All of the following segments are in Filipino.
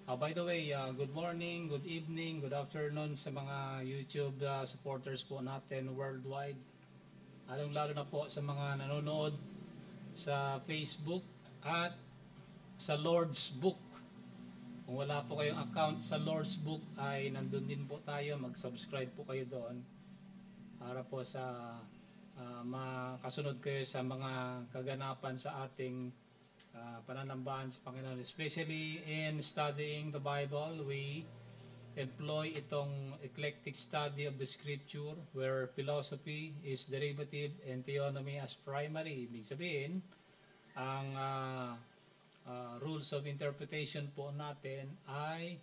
By the way, good morning, good evening, good afternoon sa mga YouTube supporters po natin worldwide. Lalong-lalo na po sa mga nanonood sa Facebook at sa Lord's Book. Kung wala po kayong account sa Lord's Book ay nandun din po tayo, mag-subscribe po kayo doon para po sa makasunod kayo sa mga kaganapan sa ating pananambahan sa Panginoon. Especially in studying the Bible, we employ itong eclectic study of the scripture where philosophy is derivative and theonomy as primary. Ibig sabihin, ang rules of interpretation po natin ay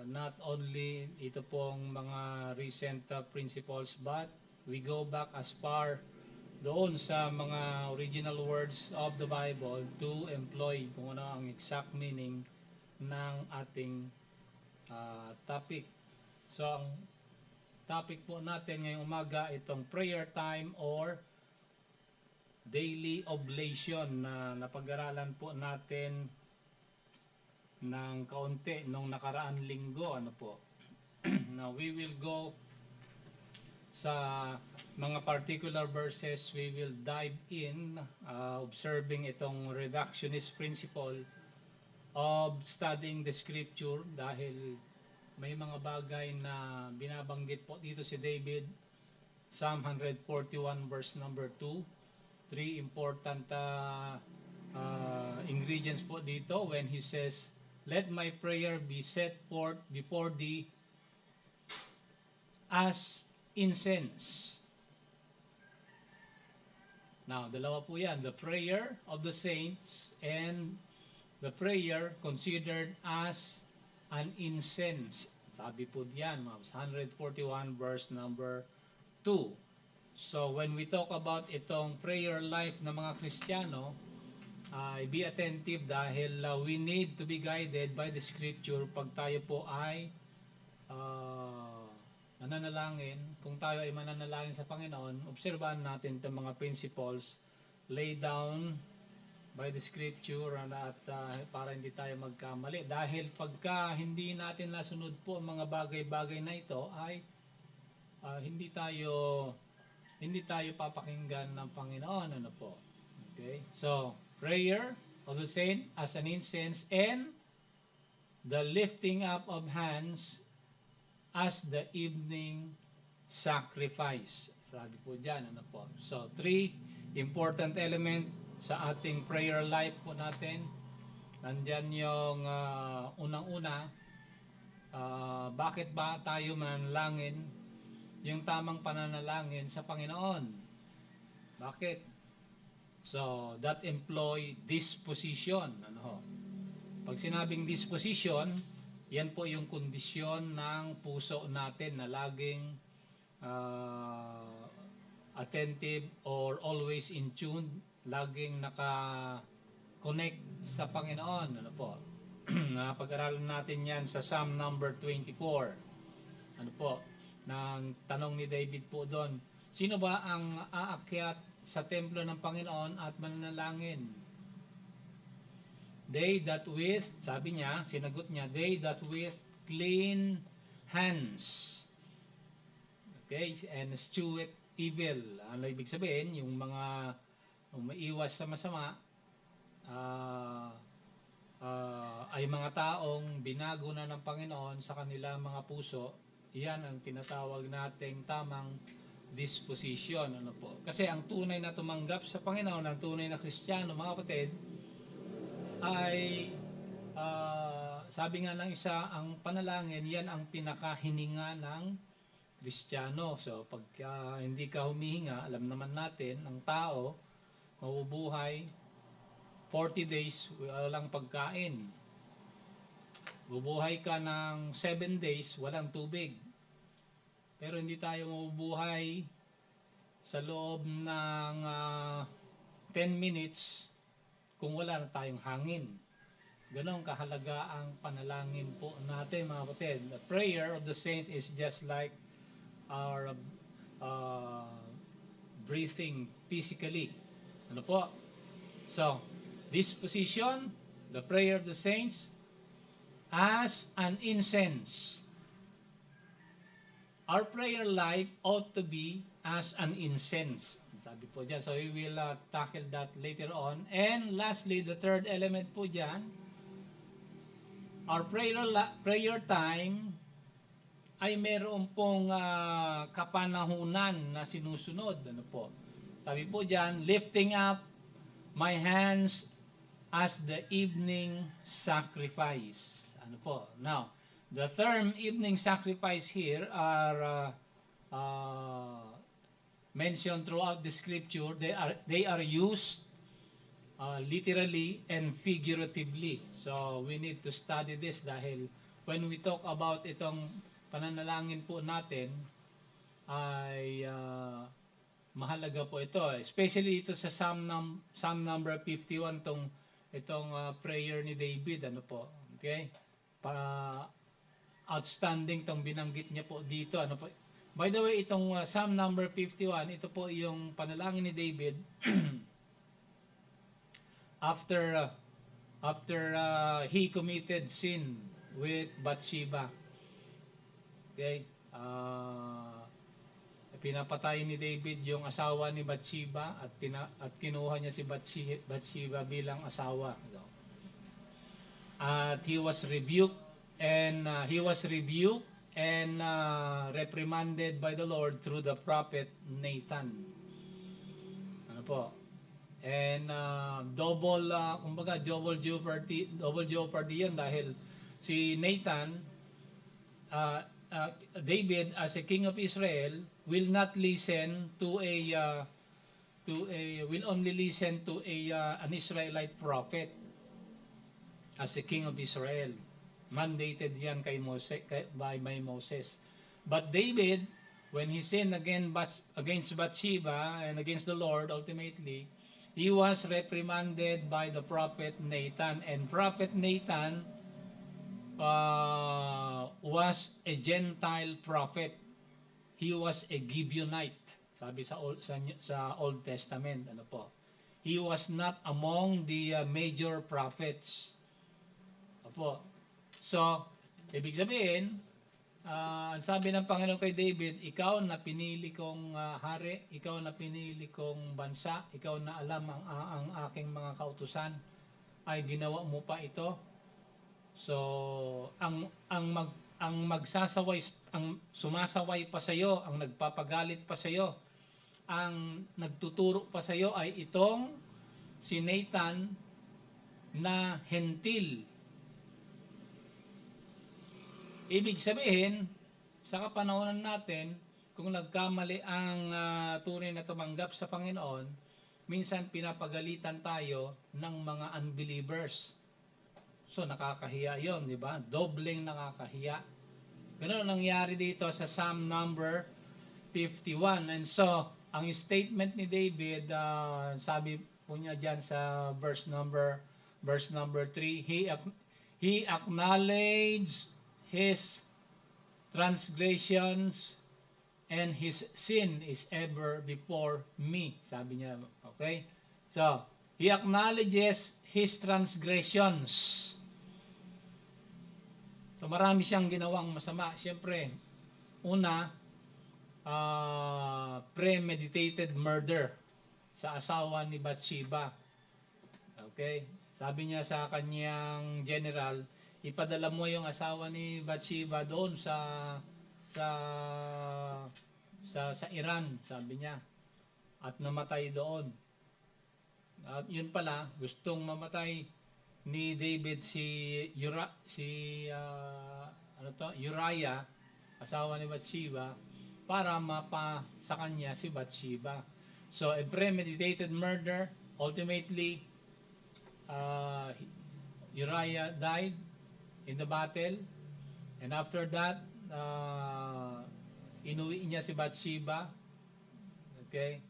not only ito pong mga recent principles, but we go back as far doon sa mga original words of the Bible to employ kung ano ang exact meaning ng ating topic. So ang topic po natin ngayong umaga itong prayer time or daily oblation na napag-aralan po natin ng kaunti nung nakaraan linggo. Ano po? Now we will go sa mga particular verses. We will dive in observing itong reductionist principle of studying the scripture, dahil may mga bagay na binabanggit po dito si David. Psalm 141 verse number 2, three important ingredients po dito when he says, "Let my prayer be set forth before thee as incense." Now, dalawa po yan, the prayer of the saints and the prayer considered as an incense. Sabi po diyan, 141 verse number 2. So, when we talk about itong prayer life ng mga Kristiyano, be attentive dahil we need to be guided by the scripture pag tayo po ay mananalangin. Kung tayo ay mananalangin sa Panginoon, obserbahan natin itong mga principles laid down by the scripture at para hindi tayo magkamali. Dahil pagka hindi natin nasunod po ang mga bagay-bagay na ito ay hindi tayo papakinggan ng Panginoon. Ano po? Okay? So, prayer of the saint as an incense and the lifting up of hands as the evening sacrifice. Sabi po dyan, ano po? So, three important element sa ating prayer life po natin. Nandyan yung unang-una, bakit ba tayo mananalangin? Yung tamang pananalangin sa Panginoon. Bakit? So, that employ disposition. Ano ho? Pag sinabing disposition, yan po yung kondisyon ng puso natin na laging attentive or always in tune, laging naka-connect sa Panginoon. Ano po? Pag-aralan natin yan sa Psalm number 24. Ano po? Nang tanong ni David po doon, sino ba ang aakyat sa templo ng Panginoon at mananalangin? They that with, sabi niya, sinagot niya, they that with clean hands, okay, and escheweth evil. Ano ibig sabihin? Yung mga maiwas sa masama, ay mga taong binago na ng Panginoon sa kanilang mga puso. Iyan ang tinatawag nating tamang disposition. Ano po? Kasi ang tunay na tumanggap sa Panginoon, ang tunay na Kristiyano, mga kapatid, ay sabi nga ng isa, ang panalangin, yan ang pinakahininga ng Kristiyano. So pag hindi ka humihinga, alam naman natin, ang tao mabubuhay 40 days walang pagkain. Bubuhay ka ng 7 days walang tubig. Pero hindi tayo mabubuhay sa loob ng 10 minutes kung wala na tayong hangin. Ganon kahalaga ang panalangin po natin, mga kapatid. The prayer of the saints is just like our breathing physically. Ano po? So, this position, the prayer of the saints, as an incense. Our prayer life ought to be as an incense. Sabi po dyan. So we will tackle that later on. And lastly, the third element po dyan, our prayer time ay meron pong kapanahunan na sinusunod. Ano po? Sabi po dyan, lifting up my hands as the evening sacrifice. Ano po? Now, the term evening sacrifice here are mentioned throughout the scripture. They are used literally and figuratively. So we need to study this dahil when we talk about itong pananalangin po natin ay mahalaga po ito, especially ito sa Psalm number 51, itong prayer ni David, ano po, okay? Outstanding tong binanggit niya po dito, ano po. By the way, itong Psalm number 51, ito po yung panalangin ni David after he committed sin with Bathsheba. Okay? Pinapatay ni David yung asawa ni Bathsheba at kinuha niya si Bathsheba bilang asawa. At he was rebuked and reprimanded by the Lord through the prophet Nathan. Ano po? And double jeopardy yun dahil si Nathan, David as a king of Israel will not listen to will only listen to an Israelite prophet as a king of Israel. Mandated yan by Moses. But David, when he sinned against Bathsheba and against the Lord, ultimately, he was reprimanded by the prophet Nathan. And prophet Nathan was a Gentile prophet. He was a Gibeonite, sabi sa Old Testament. Ano po? He was not among the major prophets. Opo. So, ibig sabihin, ang sabi ng Panginoon kay David, ikaw na pinili kong hari, ikaw na pinili kong bansa, ikaw na alam ang aking mga kautusan, ay ginawa mo pa ito. So, ang sumasaway pa sa iyo, ang nagpapagalit pa sa iyo, ang nagtuturo pa sa iyo ay itong si Nathan na hentil. Ibig sabihin, sa kapanahonan natin, kung nagkamali ang tunay na tumanggap sa Panginoon, minsan pinapagalitan tayo ng mga unbelievers. So nakakahiya 'yon, di ba? Dobleng nakakahiya. Ganun ang nangyari dito sa Psalm number 51. And so, ang statement ni David, sabi po niya diyan sa verse number 3, he acknowledged his transgressions and his sin is ever before me. Sabi niya, okay? So, he acknowledges his transgressions. So marami siyang ginawang masama. Siyempre, una, premeditated murder sa asawa ni Bathsheba. Okay? Sabi niya sa kanyang general, ipadala mo yung asawa ni Bathsheba doon sa Iran, sabi niya. At namatay doon. At yun pala, gustong mamatay ni David si Uriah, asawa ni Bathsheba, para mapa sa kanya si Bathsheba. So a premeditated murder. Ultimately, Uriah died in the battle, and after that, inuwi niya si Bathsheba. Okay,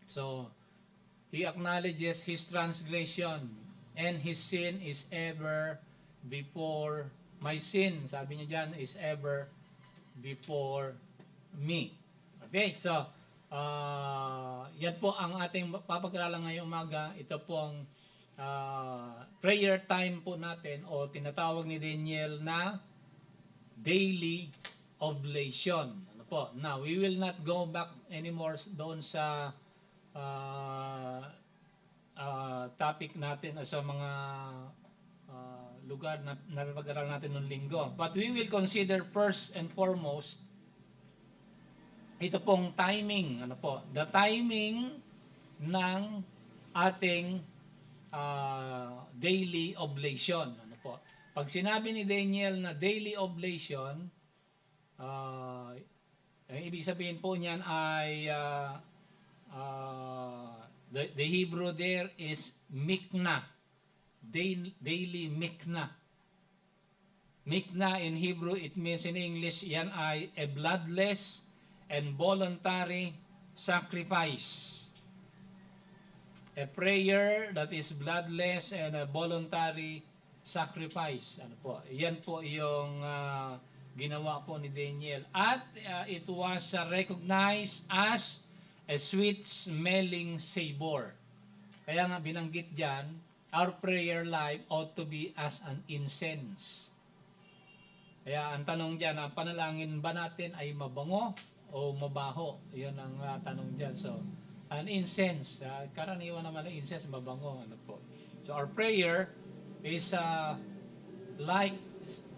so he acknowledges his transgression and his sin is ever before my sin. Sabi niya dyan, is ever before me. Okay, so yan po ang ating papag-aralan ngayong umaga. Ito pong prayer time po natin o tinatawag ni Daniel na daily oblation. Ano po? Now, we will not go back anymore doon sa topic natin o sa mga lugar na napag-aral natin noong linggo. But we will consider first and foremost ito pong timing, ano po, the timing ng ating daily oblation, ano po. Pag sinabi ni Daniel na daily oblation, ang ibig sabihin po niyan ay the Hebrew there is mikna, daily mikna. Mikna in Hebrew, it means in English, yan ay a bloodless and voluntary sacrifice. A prayer that is bloodless and a voluntary sacrifice. Ano po? Yan po yung ginawa po ni Daniel. At it was recognized as a sweet-smelling savor. Kaya nga binanggit dyan, our prayer life ought to be as an incense. Kaya ang tanong dyan, ang panalangin ba natin ay mabango o mabaho? Yun ang tanong dyan. So, an incense, karaniwan naman ang incense, mabango. Ano po? So, our prayer is like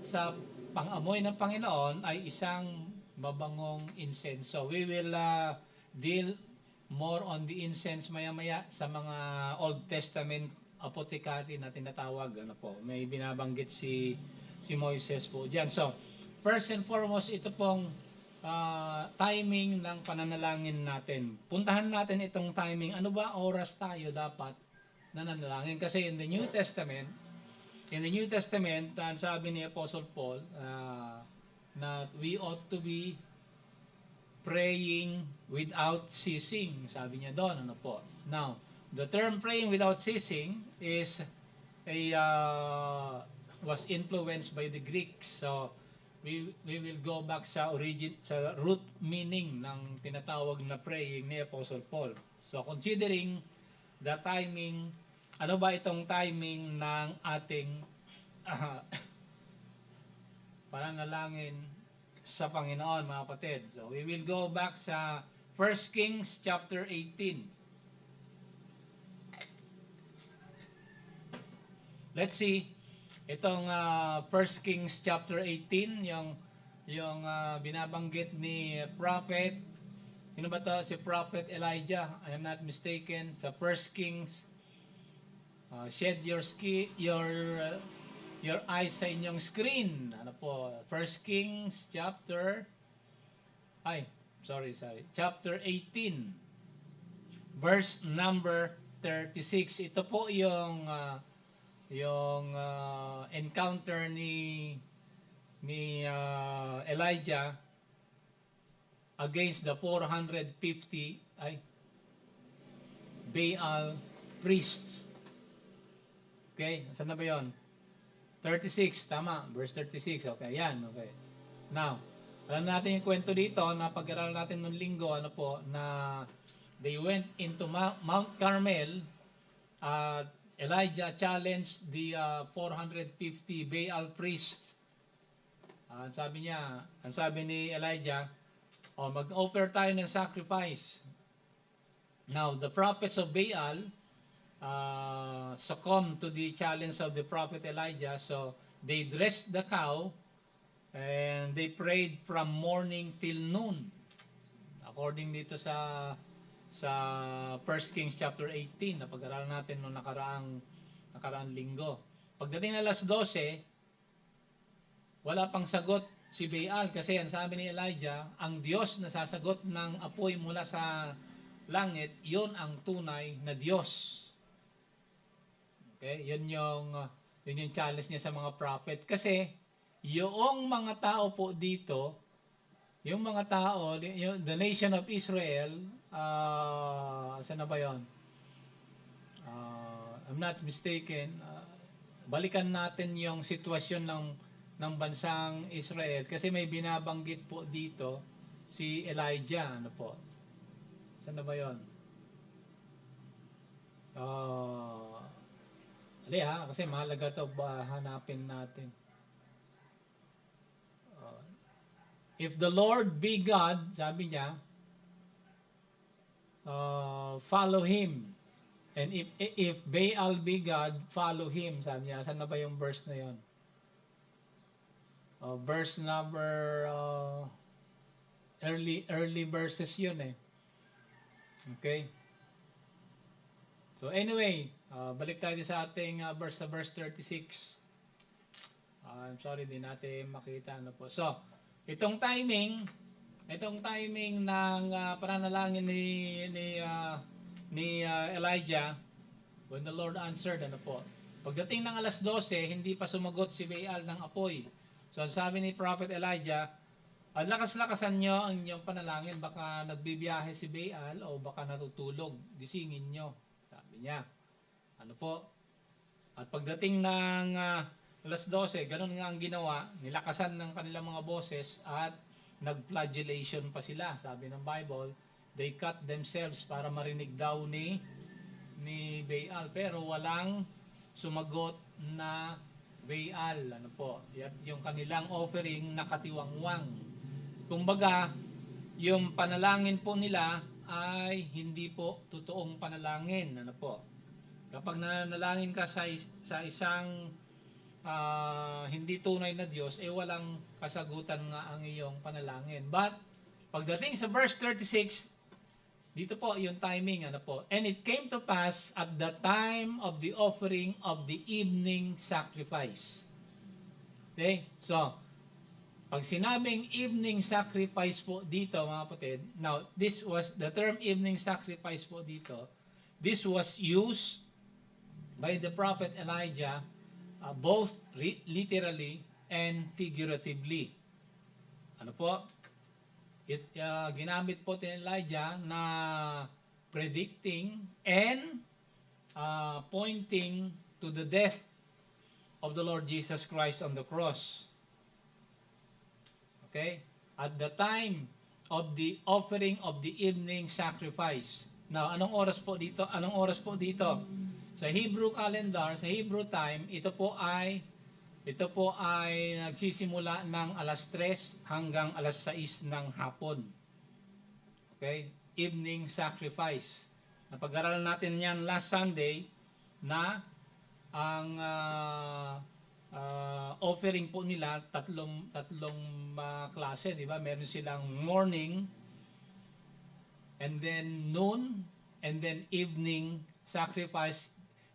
sa pang-amoy ng Panginoon ay isang mabangong incense. So, we will deal more on the incense maya-maya sa mga Old Testament apothecary na tinatawag. Ano po? May binabanggit si Moises po dyan. So, first and foremost, ito pong timing ng pananalangin natin. Puntahan natin itong timing. Ano ba oras tayo dapat nananalangin? Kasi in the New Testament, sabi ni Apostle Paul na we ought to be praying without ceasing. Sabi niya doon, ano po. Now, the term praying without ceasing is was influenced by the Greeks. So, we will go back sa root meaning ng tinatawag na praying ni Apostle Paul. So, considering the timing, ano ba itong timing ng ating pananalangin sa Panginoon, mga kapatid? So, we will go back sa 1 Kings chapter 18. Let's see itong 1 Kings chapter 18, yung binabanggit ni prophet, sino ba to? Si prophet Elijah, I am not mistaken, sa 1 Kings. Shed your eyes sa inyong screen. Ano po? 1 Kings chapter chapter 18 verse number 36. Ito po yung encounter ni Elijah against the 450 Baal priests. Okay, saan na ba yun? 36, tama, verse 36. Okay, yan, okay. Now, alam natin yung kwento dito na pag-aralan natin nung linggo, ano po, na they went into Mount Carmel. Elijah challenged the 450 Baal priests. Ang sabi ni Elijah, mag-offer tayo ng sacrifice. Now, the prophets of Baal succumbed to the challenge of the prophet Elijah. So, they dressed the cow and they prayed from morning till noon. According dito sa 1 Kings chapter 18 na pag-aralan natin noong nakaraang linggo. Pagdating ng alas 12, wala pang sagot si Baal kasi ang sabi ni Elijah, ang Diyos na sasagot ng apoy mula sa langit, yon ang tunay na Diyos. Okay, yun yung challenge niya sa mga prophet. Kasi yung mga tao po dito, the nation of Israel, saan na ba yun? I'm not mistaken, balikan natin yung sitwasyon ng bansang Israel kasi may binabanggit po dito si Elijah. Ano po? Saan na ba yun? Ali ha, kasi mahalaga to, hanapin natin. Uh, if the Lord be God, sabi niya, follow Him. And if Baal be God, follow him. Sabi niya, saan na ba yung verse na yon? Verse number early verses yun eh. Okay? So anyway, balik tayo sa ating verse 36. I'm sorry, di natin makita ano po. So, itong timing ng pananalangin ni Elijah, when the Lord answered, ano po, pagdating ng alas 12, hindi pa sumagot si Baal ng apoy. So, sabi ni Prophet Elijah, lakas-lakasan nyo ang inyong panalangin, baka nagbibiyahe si Baal o baka natutulog, gisingin nyo. Sabi niya, ano po, at pagdating ng alas 12, ganun nga ang ginawa, nilakasan ng kanilang mga boses at nag-flagellation pa sila. Sabi ng Bible, they cut themselves para marinig daw ni Baal, pero walang sumagot na Baal, ano po, yung kanilang offering nakatiwangwang. Kumbaga, yung panalangin po nila ay hindi po totoong panalangin, ano po. Kapag nanalangin ka sa isang hindi tunay na Diyos, walang kasagutan nga ang iyong panalangin. But pagdating sa verse 36, dito po yung timing, ano po. And it came to pass at the time of the offering of the evening sacrifice. Okay? So, pag sinabing evening sacrifice po dito, mga kapatid, now, this was, the term evening sacrifice po dito, this was used by the prophet Elijah, both literally and figuratively. Ano po? Ginamit po ni Elijah na predicting and pointing to the death of the Lord Jesus Christ on the cross. Okay? At the time of the offering of the evening sacrifice. Now, anong oras po dito? Anong oras po dito? Sa Hebrew calendar, sa Hebrew time, ito po ay nagsisimula ng alas 3 hanggang alas 6 ng hapon. Okay? Evening sacrifice. Napag-aralan natin yan last Sunday na ang offering po nila tatlong klase, di ba? Meron silang morning, and then noon, and then evening sacrifice.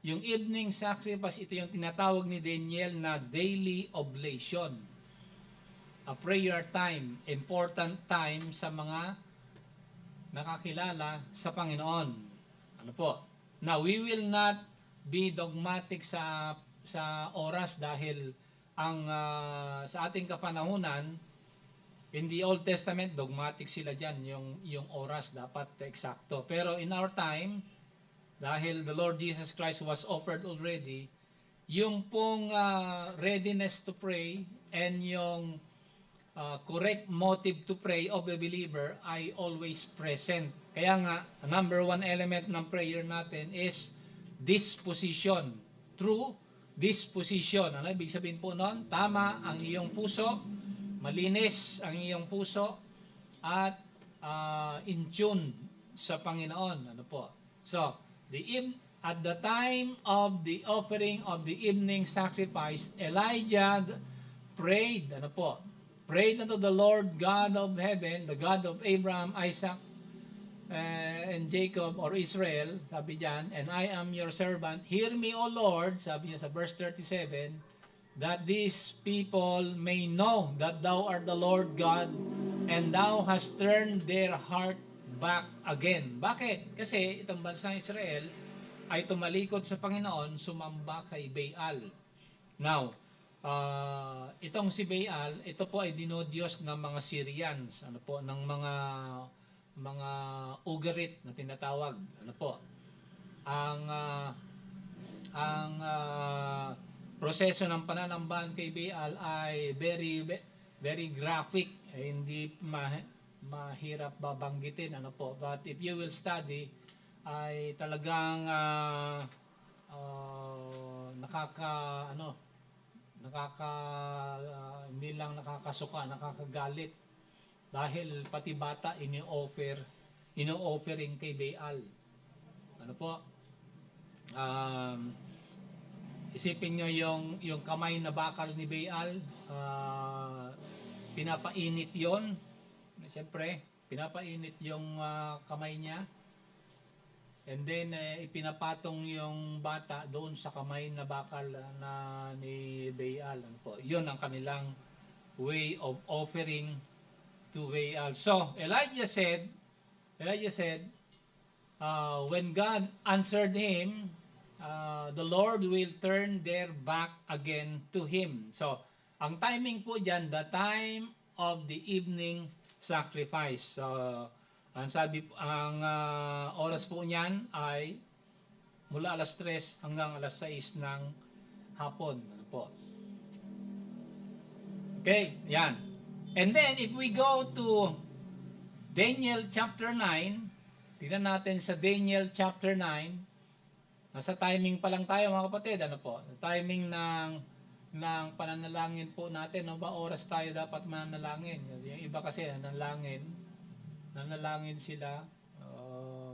Yung evening sacrifice, ito yung tinatawag ni Daniel na daily oblation. A prayer time, important time sa mga nakakilala sa Panginoon. Ano po? Now, we will not be dogmatic sa oras dahil ang sa ating kapanahunan, in the Old Testament, dogmatic sila dyan, yung oras dapat eksakto. Pero in our time, dahil the Lord Jesus Christ was offered already, yung pong readiness to pray and yung correct motive to pray of a believer ay always present. Kaya nga, number one element ng prayer natin is disposition. True disposition. Ano ibig sabihin po nun? Tama ang iyong puso, malinis ang iyong puso, at in tune sa Panginoon. Ano po? So, at the time of the offering of the evening sacrifice, Elijah prayed, ano po? Prayed unto the Lord God of heaven, the God of Abraham, Isaac, and Jacob or Israel, sabi diyan, and I am your servant. Hear me, O Lord, sabi niya sa verse 37, that these people may know that thou art the Lord God, and thou hast turned their heart back again. Bakit? Kasi itong bansang Israel ay tumalikod sa Panginoon, sumamba kay Baal. Now, itong si Baal, ito po ay dinodiyos ng mga Syrians, ano po, ng mga Ugarit na tinatawag, ano po. Ang proseso ng pananambahan kay Baal ay very graphic, hindi mahirap babanggitin, ano po. But if you will study, ay talagang hindi lang nakakasuka, nakakagalit dahil pati bata ino-offering kay Baal. Ano po? Um, Isipin nyo yung kamay na bakal ni Baal, pinapainit yon. Siyempre, pinapainit yung kamay niya. And then, ipinapatong yung bata doon sa kamay na bakal na ni Baal. Ano po? Yun ang kanilang way of offering to Baal. So, Elijah said, when God answered him, the Lord will turn their back again to him. So, ang timing po dyan, the time of the evening sacrifice. So, ang oras po niyan ay mula alas 3 hanggang alas 6 ng hapon. Ano po? Okay, yan. And then, if we go to Daniel chapter 9, tignan natin sa Daniel chapter 9, nasa timing pa lang tayo mga kapatid, ano po? Timing ng pananalangin po natin, no ba oras tayo dapat manalangin? Yung iba kasi nanalangin sila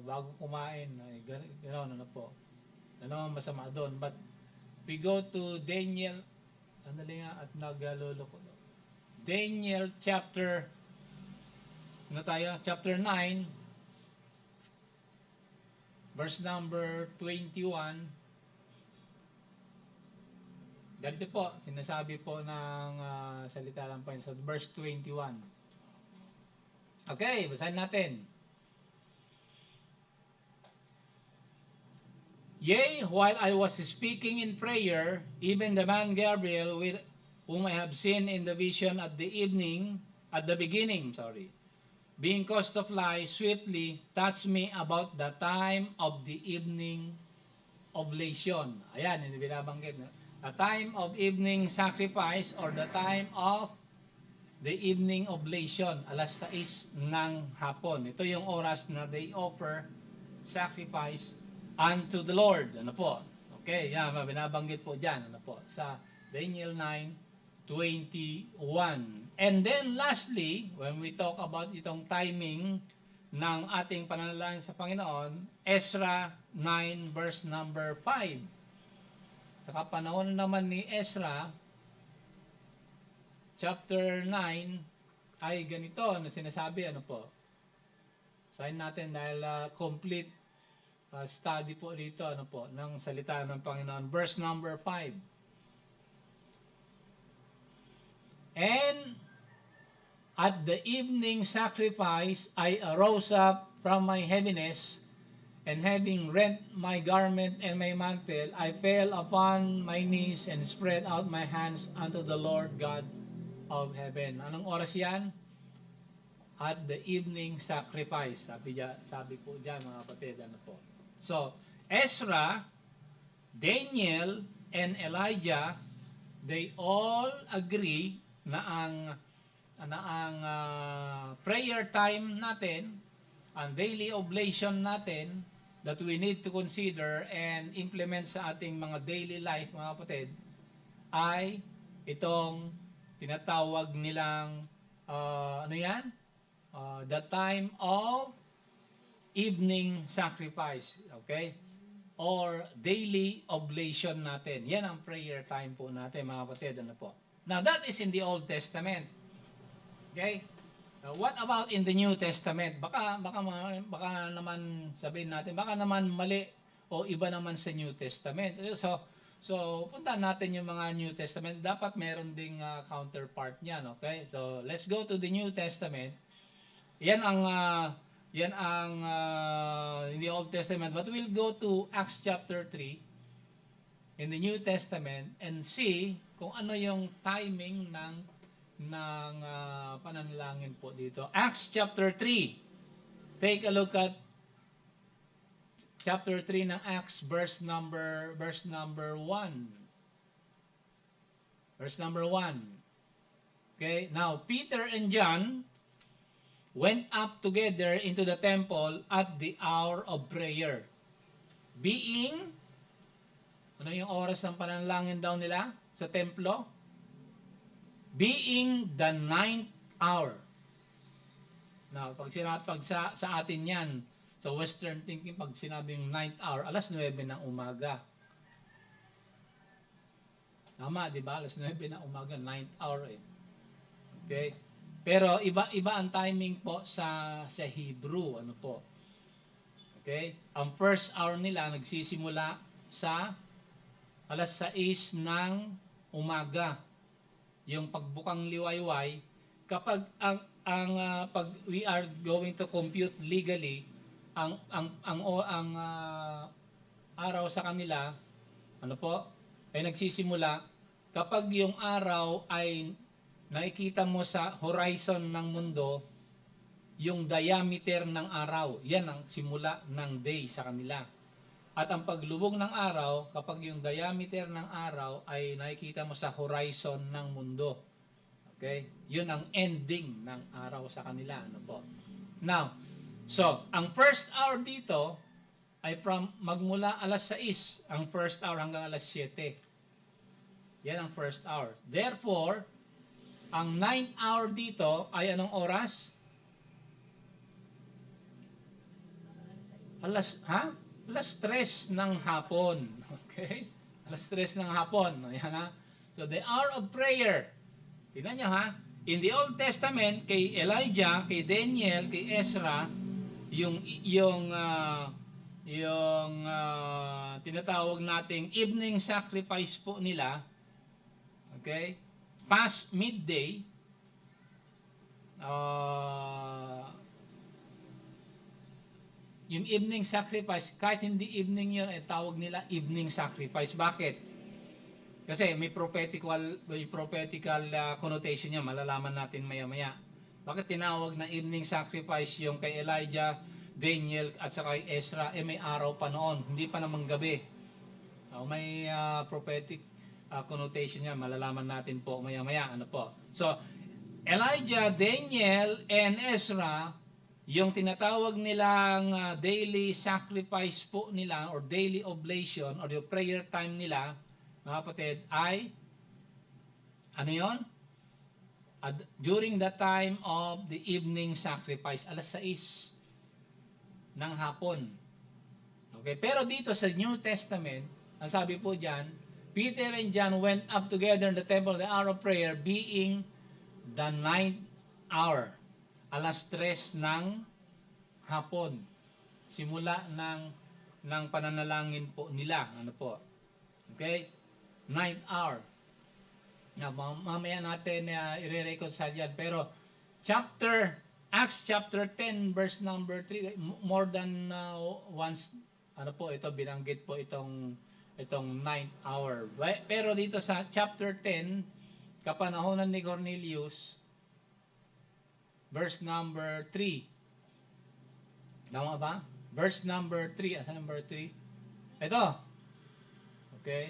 bago kumain, gano'n ano po. Ano ang masama doon? But we go to Daniel, andali nga at nagalolo ko. Daniel chapter chapter 9, verse number 21. Ganito po, sinasabi po ng salita ng Panginoon sa verse 21. Okay, basahin natin. Yea, while I was speaking in prayer, even the man Gabriel, whom I have seen in the vision at the beginning, being caused of life, swiftly touched me about the time of the evening oblation. Ayan, hindi binabanggit. A time of evening sacrifice or the time of the evening oblation, alas 6 ng hapon. Ito yung oras na they offer sacrifice unto the Lord. Ano po? Okay, yan, binabanggit po dyan. Ano po? Sa Daniel 9:21. And then lastly, when we talk about itong timing ng ating pananalangin sa Panginoon, Ezra 9 verse number 5. Sa kapanahon naman ni Ezra, chapter 9 ay ganito na sinasabi, ano po? Sayin natin dahil complete study po rito, ano po, ng salita ng Panginoon. Verse number 5. And at the evening sacrifice, I arose up from my heaviness, and having rent my garment and my mantle, I fell upon my knees and spread out my hands unto the Lord God of heaven. Anong oras yan? At the evening sacrifice. Sabi po dyan mga kapatid, ano po. So, Ezra, Daniel, and Elijah, they all agree na ang prayer time natin, ang daily oblation natin that we need to consider and implement sa ating mga daily life, mga kapatid, ay itong tinatawag nilang the time of evening sacrifice, okay? Or daily oblation natin. Yan ang prayer time po natin, mga kapatid, ano po. Now, that is in the Old Testament. Okay? What about in the New Testament? Baka naman sabihin natin, baka naman mali o iba naman sa New Testament. So puntahan natin yung mga New Testament. Dapat meron ding counterpart niyan, okay? So, let's go to the New Testament. Yan ang in the Old Testament. But we'll go to Acts chapter 3 in the New Testament and see kung ano yung timing ng pananalangin po dito. Acts chapter 3. Take a look at chapter 3 ng Acts, verse number 1. Verse number 1. Okay, now Peter and John went up together into the temple at the hour of prayer, being Ano yung oras ng pananalangin daw nila sa templo? Being the ninth hour. Now, pag sa atin yan, sa Western thinking, pag sinabing ninth hour, alas 9 ng umaga. Tama, di ba? Alas 9 ng umaga, ninth hour eh. Okay? Pero iba ang timing po sa Hebrew, ano po? Okay? Ang first hour nila nagsisimula sa alas 6 ng umaga. Yung pagbukang liwayway, kapag pag we are going to compute legally ang araw sa kanila, ano po? Ay nagsisimula kapag yung araw ay nakikita mo sa horizon ng mundo, yung diameter ng araw, yan ang simula ng day sa kanila. At ang paglubog ng araw, kapag yung diameter ng araw ay nakikita mo sa horizon ng mundo. Okay? Yun ang ending ng araw sa kanila. Ano po? Now, so, ang first hour dito ay from magmula alas 6, ang first hour hanggang alas 7. Yan ang first hour. Therefore, ang 9th hour dito ay anong oras? Alas 3 ng hapon. Okay? Alas 3 ng hapon. Ayan ha. So, the hour of prayer. Tingnan nyo ha. In the Old Testament, kay Elijah, kay Daniel, kay Ezra, yung tinatawag nating evening sacrifice po nila, okay? Past midday, yung evening sacrifice, kahit hindi evening yun, tawag nila evening sacrifice. Bakit? Kasi may prophetical connotation niya, malalaman natin maya-maya. Bakit tinawag na evening sacrifice yung kay Elijah, Daniel at saka kay Ezra? May araw pa noon, hindi pa naman gabi. May prophetic connotation niya, malalaman natin po maya-maya. Ano po? So, Elijah, Daniel, and Ezra, yung tinatawag nilang daily sacrifice po nila or daily oblation or yung prayer time nila, mga kapatid, ay ano yon? During the time of the evening sacrifice, alas 6 ng hapon. Okay, pero dito sa New Testament, ang sabi po diyan, Peter and John went up together in the temple of the hour of prayer, being the 9th hour. Alas 3 ng hapon. Simula ng pananalangin po nila. Ano po? Okay? 9th hour. Mamaya natin i-reconcile yan. Pero Acts chapter 10 verse number 3, more than once, ano po ito, binanggit po itong 9th hour. Pero dito sa chapter 10, kapanahonan ni Cornelius, verse number 3. Tama ba? Verse number 3. Asa number 3? Ito. Okay.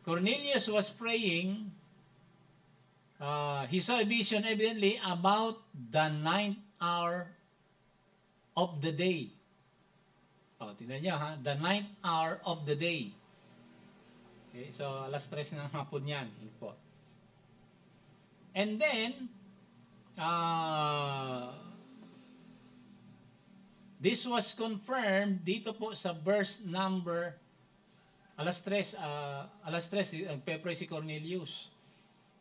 Cornelius was praying. He saw a vision evidently about the 9th hour of the day. Tingnan nyo ha. The 9th hour of the day. Okay. So, alas 3 ng hapon yan. Po. And then, this was confirmed dito po sa verse number alas 3, nagpe-pray si Cornelius.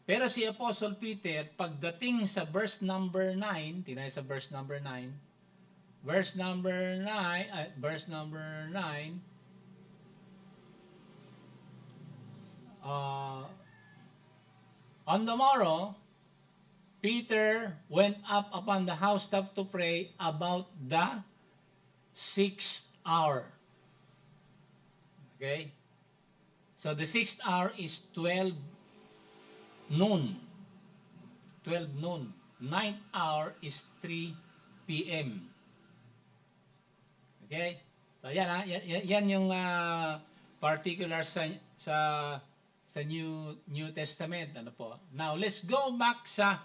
Pero si Apostle Peter, pagdating sa verse number 9, tingnan sa verse number 9, verse number 9, on the morrow, Peter went up upon the housetop to pray about the 6th hour. Okay? So the 6th hour is 12 noon. 12 noon. 9th hour is 3 p.m. Okay? So yan ha, yan yung particular sa New Testament, ano po. Now let's go back sa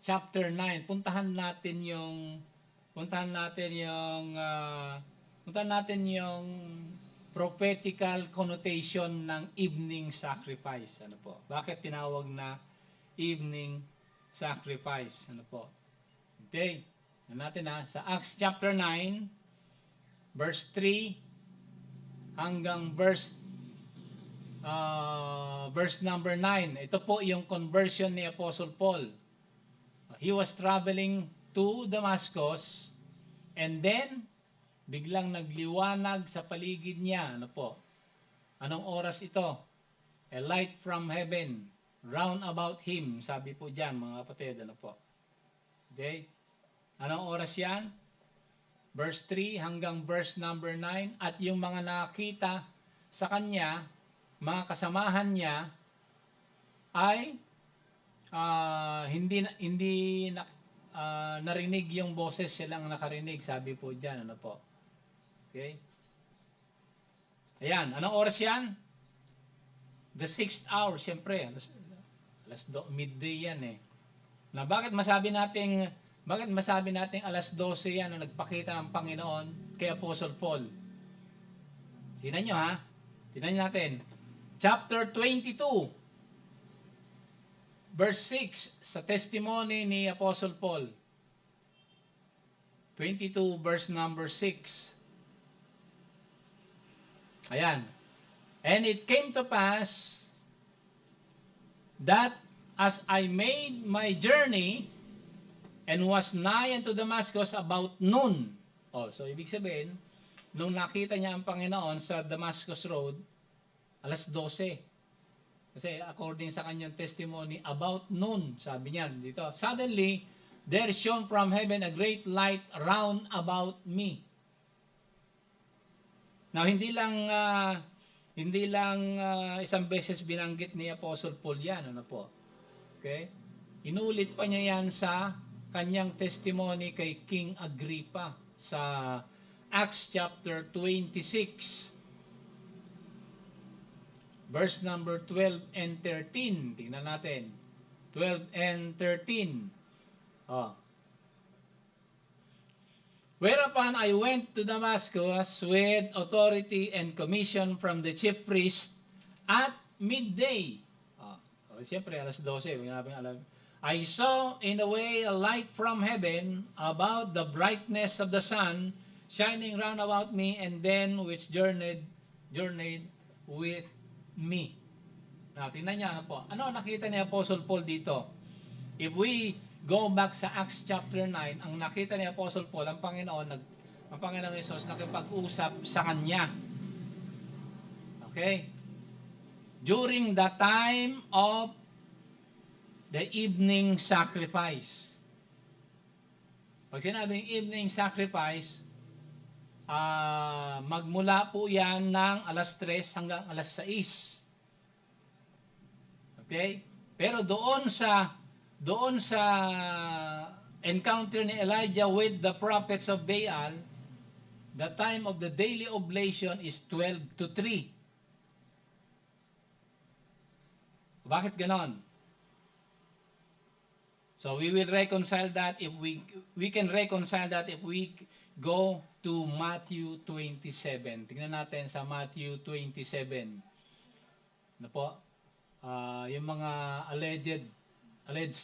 chapter 9. Puntahan natin yung punta natin yung prophetical connotation ng evening sacrifice. Ano po? Bakit tinawag na evening sacrifice? Ano po? Okay. Ano natin sa Acts chapter 9, verse 3 hanggang verse number 9. Ito po yung conversion ni Apostle Paul. He was traveling to Damascus, and then biglang nagliwanag sa paligid niya. Ano po? Anong oras ito? A light from heaven round about him. Sabi po dyan, mga kapatid. Ano po? Okay? Anong oras yan? Verse 3 hanggang verse number 9. At yung mga nakita sa kanya, mga kasamahan niya, ay hindi narinig yung boses, silang nakarinig. Sabi po dyan. Ano po? Okay? Ayan, anong oras yan? The 6th hour, siyempre. Midday yan eh. Na bakit masabi nating alas 12 yan na nagpakita ang Panginoon kay Apostle Paul? Tingnan nyo ha. Tingnan natin. Chapter 22, verse 6, sa testimony ni Apostle Paul. 22, verse number 6. Ayan. And it came to pass that as I made my journey and was nigh unto Damascus about noon. So ibig sabihin, nung nakita niya ang Panginoon sa Damascus Road, alas 12. Kasi according sa kanyang testimony, about noon, sabi niya dito, suddenly, there shone from heaven a great light round about me. Now, hindi lang isang beses binanggit ni Apostle Paul yan. Ano po? Okay? Inulit pa niya yan sa kanyang testimony kay King Agrippa sa Acts chapter 26, verse number 12 and 13. Tingnan natin. 12 and 13. Whereupon I went to Damascus with authority and commission from the chief priest at midday. Siyempre, alas 12. I saw in the way a light from heaven about the brightness of the sun shining round about me, and then which journeyed with me. Now, tingnan niya ano po. Ano nakita ni Apostle Paul dito? If we go back sa Acts chapter 9, ang nakita ni Apostle Paul, ang Panginoong Hesus nakipag-usap sa kanya. Okay? During the time of the evening sacrifice. Pag sinabing evening sacrifice, magmula po yan ng alas 3 hanggang alas 6. Okay? Pero doon sa encounter ni Elijah with the prophets of Baal, the time of the daily oblation is 12 to 3. Bakit ganon? So we will reconcile that if we can reconcile that if we go to Matthew 27. Tingnan natin sa Matthew 27. Ano po? Yung mga alleged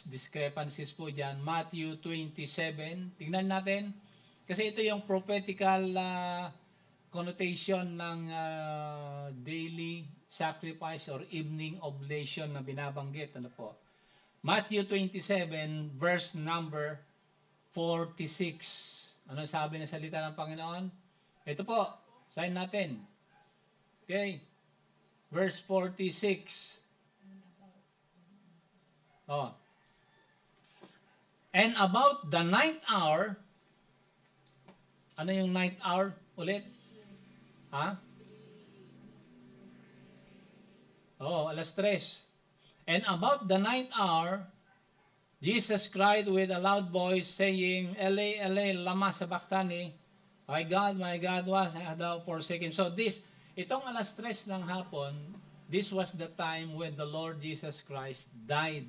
discrepancies po dyan. Matthew 27. Tingnan natin. Kasi ito yung prophetical connotation ng daily sacrifice or evening oblation na binabanggit. Ano po? Matthew 27, verse number 46. Ano sabi ng salita ng Panginoon? Ito po, sign natin. Okay. Verse 46. And about the ninth hour, ano yung ninth hour ulit? Alas 3. And about the ninth hour, Jesus cried with a loud voice, saying, Eli, Eli, lama sabachthani, my God, why hast thou forsaken? So itong alas 3 ng hapon, this was the time when the Lord Jesus Christ died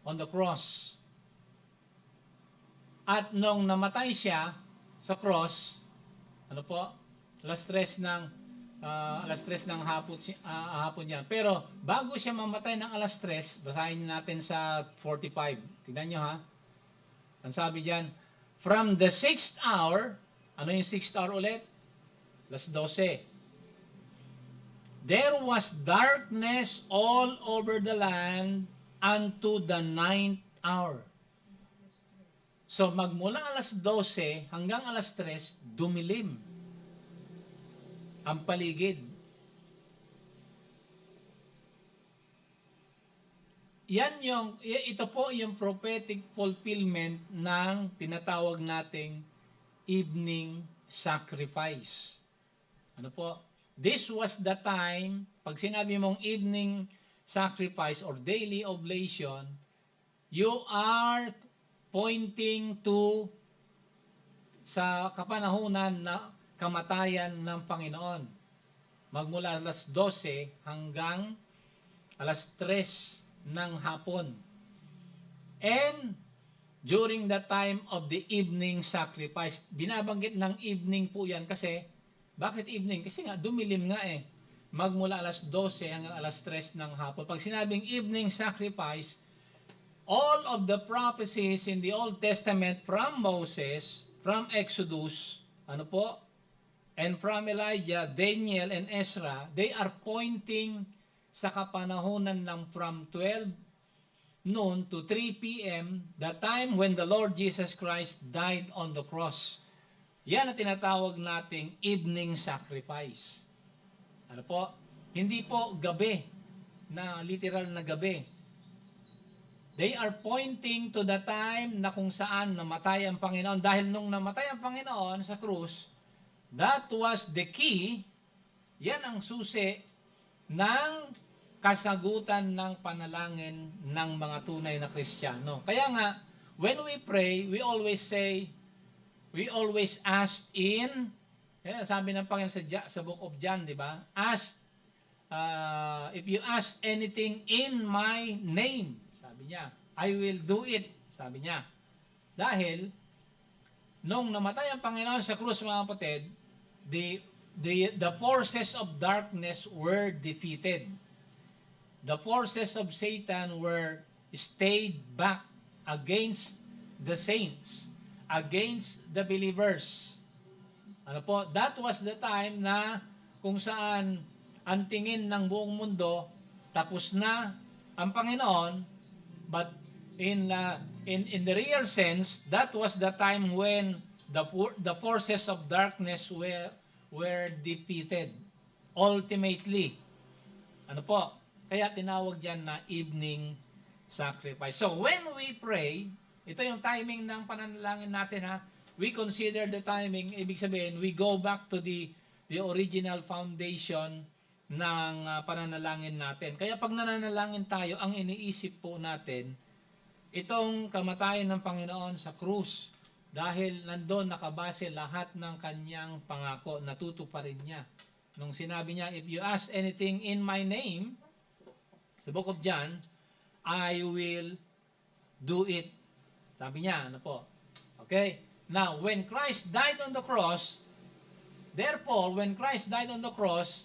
on the cross. At nung namatay siya sa cross, Ano po? Alas 3 ng hapon yan. Pero bago siya mamatay ng alas 3, basahin natin sa 45. Tingnan nyo ha. Ang sabi diyan, from the 6th hour, ano yung 6th hour ulit? Alas 12. There was darkness all over the land unto the 9th hour. So magmula alas 12 hanggang alas 3, dumilim ang paligid. Ito po yung prophetic fulfillment ng tinatawag nating evening sacrifice. Ano po? This was the time, pag sinabi mong evening sacrifice or daily oblation, you are pointing to sa kapanahunan na kamatayan ng Panginoon. Magmula alas 12 hanggang alas 3 ng hapon. And during the time of the evening sacrifice, binabanggit ng evening po yan kasi, bakit evening? Kasi nga, dumilim nga eh. Magmula alas 12 hanggang alas 3 ng hapon. Pag sinabing evening sacrifice, all of the prophecies in the Old Testament from Moses, from Exodus, ano po, and from Elijah, Daniel, and Ezra, they are pointing sa kapanahunan ng from 12 noon to 3 p.m., the time when the Lord Jesus Christ died on the cross. Yan ang tinatawag nating evening sacrifice. Ano po? Hindi po gabi, na literal na gabi. They are pointing to the time na kung saan namatay ang Panginoon. Dahil nung namatay ang Panginoon sa krus, that was the key, yan ang susi ng kasagutan ng panalangin ng mga tunay na Kristiyano. Kaya nga, when we pray, we always ask in, sabi ng Panginoon sa Book of John, di ba? If you ask anything in my name, sabi niya, I will do it, sabi niya. Dahil, nung namatay ang Panginoon sa krus, mga kapatid, the forces of darkness were defeated. The forces of Satan were stayed back against the saints, against the believers. Ano po? That was the time na kung saan ang tingin ng buong mundo, tapos na ang Panginoon, but in the real sense, that was the time when the forces of darkness were defeated ultimately. Ano po? Kaya tinawag yan na evening sacrifice. So when we pray, ito yung timing ng pananalangin natin ha. We consider the timing, ibig sabihin, we go back to the original foundation ng pananalangin natin. Kaya pag nananalangin tayo, ang iniisip po natin, itong kamatayan ng Panginoon sa krus, dahil nandun nakabase lahat ng kanyang pangako, natutuparin niya. Nung sinabi niya, if you ask anything in my name, sa Book of John, I will do it. Sabi niya, ano po? Okay? Now, when Christ died on the cross, therefore, when Christ died on the cross,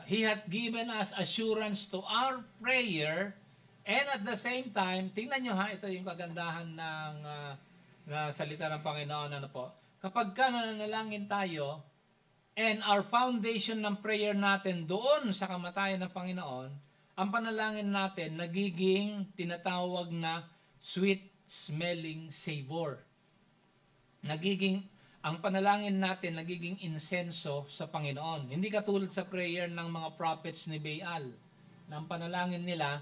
He had given us assurance to our prayer, and at the same time, tingnan nyo ha, ito yung kagandahan ng salita ng Panginoon, ano po? Kapag ka nananalangin tayo, and our foundation ng prayer natin doon sa kamatayan ng Panginoon, ang panalangin natin nagiging tinatawag na sweet-smelling savor. Ang panalangin natin nagiging insenso sa Panginoon. Hindi katulad sa prayer ng mga prophets ni Baal, na ang panalangin nila,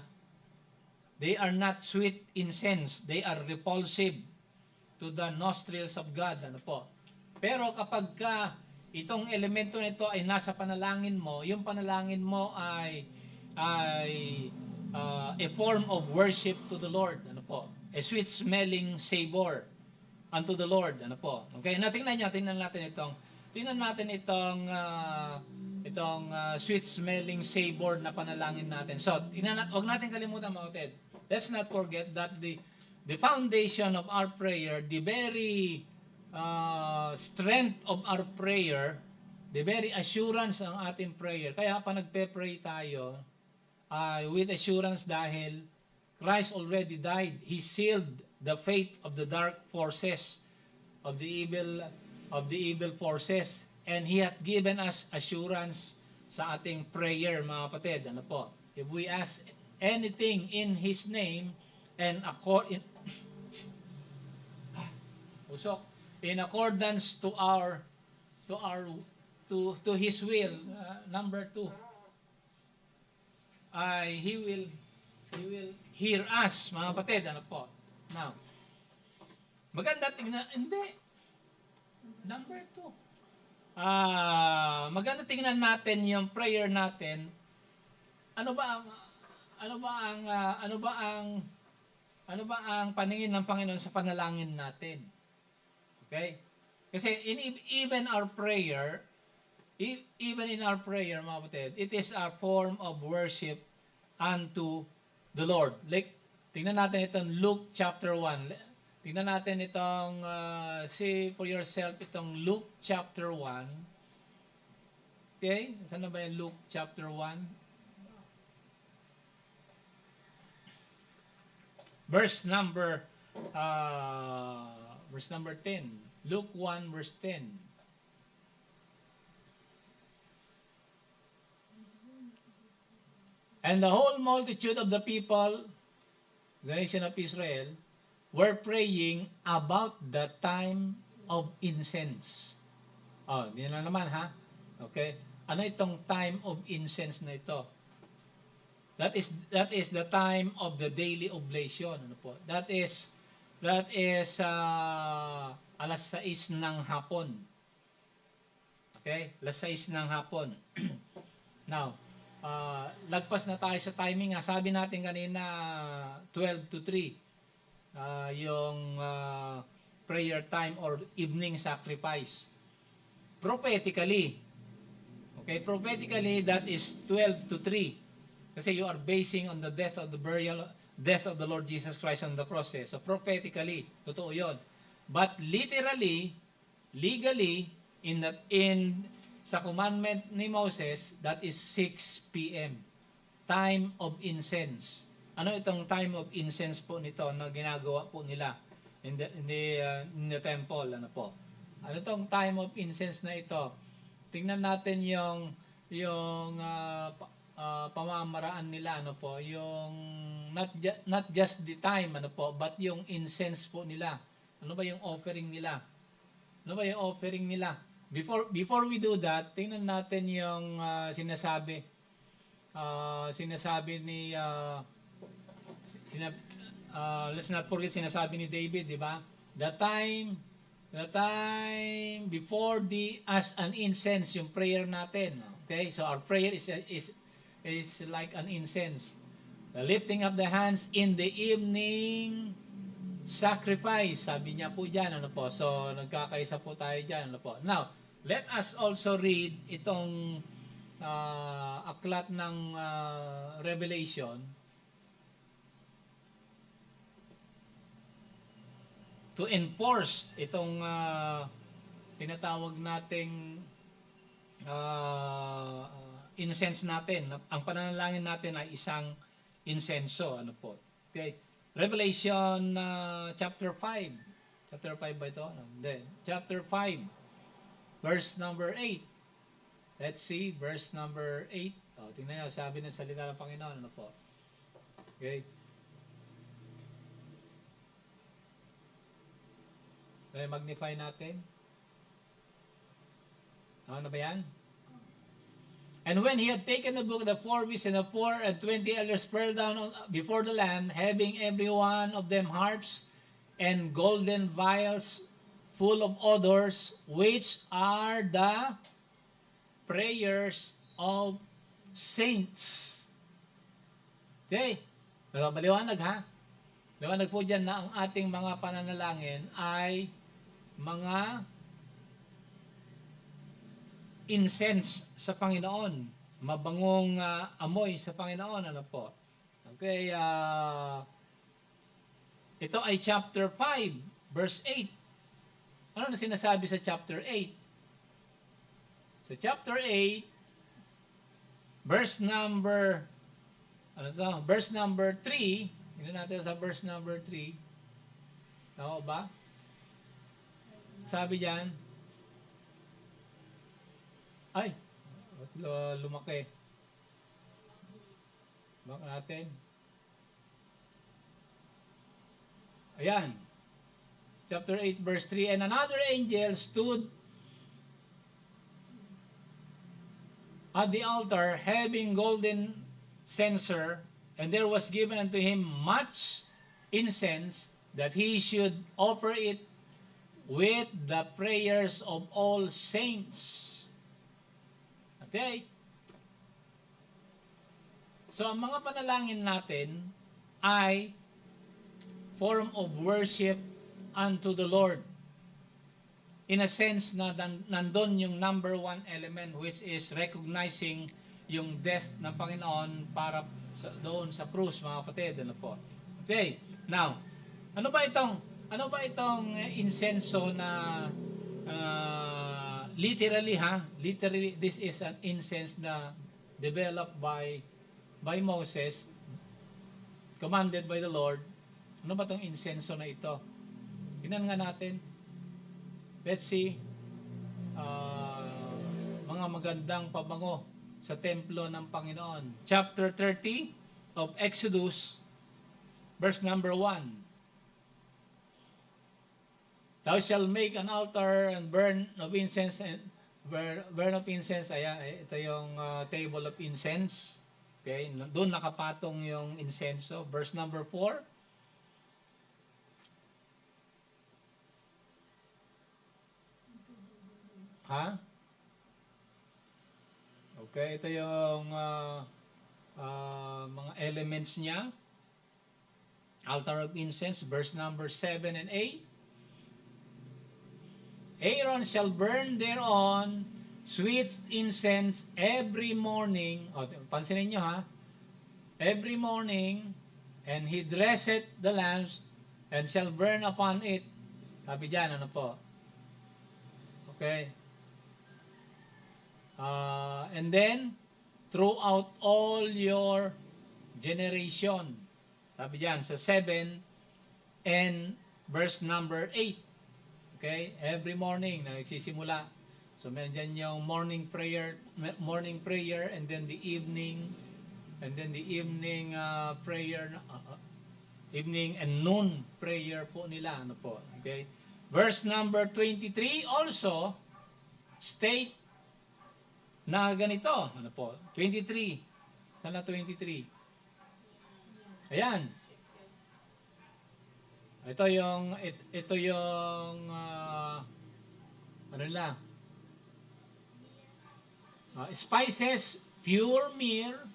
they are not sweet incense, they are repulsive to the nostrils of God. Ano po? Pero kapag itong elemento nito ay nasa panalangin mo, yung panalangin mo ay a form of worship to the Lord. Ano po? A sweet-smelling savor unto the Lord. Ano po? Okay, tingnan natin itong sweet-smelling savor na panalangin natin. So, wag natin kalimutan, mga kapatid. Let's not forget that the foundation of our prayer, the very strength of our prayer, the very assurance ng ating prayer. Kaya pa nagpe-pray tayo, with assurance dahil Christ already died. He sealed the fate of the dark forces, of the evil forces, and He hath given us assurance sa ating prayer, mga kapatid. Ano po? If we ask anything in His name, and usok, in accordance to His will, number 2, He will hear us, mga kapatid. Ano po? Now, maganda tingnan, hindi. Number 2. Maganda tingnan natin yung prayer natin. Ano ba ang paningin ng Panginoon sa panalangin natin? Okay? Kasi even in our prayer, mga kapatid, it is a form of worship unto the Lord. Like, tingnan natin itong Luke chapter 1. Tingnan natin itong, see for yourself, itong Luke chapter 1. Okay? Saan na ba yung Luke chapter 1? Verse number 10. Luke 1 verse 10. And the whole multitude of the people, the nation of Israel, were praying about the time of incense. Di na naman ha. Okay? Ano itong time of incense na ito? That is the time of the daily oblation. Ano po? That is alas 6 ng hapon. Okay? Alas 6 ng hapon. Now, lagpas na tayo sa timing. Sabi natin kanina 12 to 3. Yung prayer time or evening sacrifice. Prophetically, that is 12 to 3. Kasi you are basing on the death of the Lord Jesus Christ on the cross. So prophetically, totoo 'yon. But literally, legally, sa commandment ni Moses, that is 6 p.m. Time of incense. Ano itong time of incense po nito na ginagawa po nila in the temple? Ano po? Ano itong time of incense na ito? Tingnan natin yung pamamaraan nila, ano po, yung not just the time, ano po, but yung incense po nila. Ano ba yung offering nila? Before we do that, tingnan natin yung sinasabi ni let's not forget, sinasabi ni David, di ba? The time before as an incense, yung prayer natin. Okay? So our prayer is like an incense. The lifting up the hands in the evening sacrifice. Sabi niya po dyan, ano po. So, nagkakaisa po tayo dyan, ano po. Now, let us also read itong aklat ng Revelation to enforce itong tinatawag nating incense natin. Ang pananalangin natin ay isang insenso. Ano po? Okay. Revelation chapter 5. Chapter 5 ba ito? Hindi. Chapter 5. Verse number 8. Let's see. Verse number 8. Tingnan nyo. Sabi ng salita ng Panginoon. Ano po? Okay. Okay, magnify natin. Ano ba yan? And when he had taken the book, the 4 beasts and the 24 elders fell down before the Lamb, having every one of them harps and golden vials full of odors, which are the prayers of saints. Okay? Maliwanag ha? Maliwanag po dyan na ang ating mga pananalangin ay mga incense sa Panginoon, mabangong amoy sa Panginoon. Ano po? Okay, ito ay chapter 5 verse 8. Ano na sinasabi sa chapter 8? Sa chapter 8, verse number verse number 3, tingnan natin sa verse number 3. Tama ba? Sabi diyan, ay, lumaki. Baka natin. Ayan. Chapter 8, verse 3. And another angel stood at the altar, having golden censer, and there was given unto him much incense, that he should offer it with the prayers of all saints. Okay? So, ang mga panalangin natin ay form of worship unto the Lord. In a sense na nandun yung number one element, which is recognizing yung death ng Panginoon para doon sa krus, mga kapatid. Ano po? Okay. Now, ano ba itong insenso na literally this is an incense na developed by Moses, commanded by the Lord. Ano ba itong insenso na ito? Tingnan nga natin. Let's see. Mga magandang pabango sa templo ng Panginoon. Chapter 30 of Exodus, verse number 1. Thou shalt make an altar and burn of incense and burn of incense. Ayan, ito yung table of incense. Okay, doon nakapatong yung insenso. Verse number 4. Okay, ito yung mga elements niya. Altar of incense, verse number 7 and 8. Aaron shall burn thereon sweet incense every morning. Pansinin nyo every morning, and he dresseth the lamps, and shall burn upon it. Sabi dyan, ano po? Okay. And then, throughout all your generation. Sabi dyan, sa 7 and verse number 8. Okay? Every morning, nagsisimula. So, meron dyan yung morning prayer, and then the evening, prayer, evening and noon prayer po nila. Ano po? Okay? Verse number 23 also state na ganito. Ano po? 23. Sana 23. Ayan. Ito yung ano nila? Spices, pure myrrh,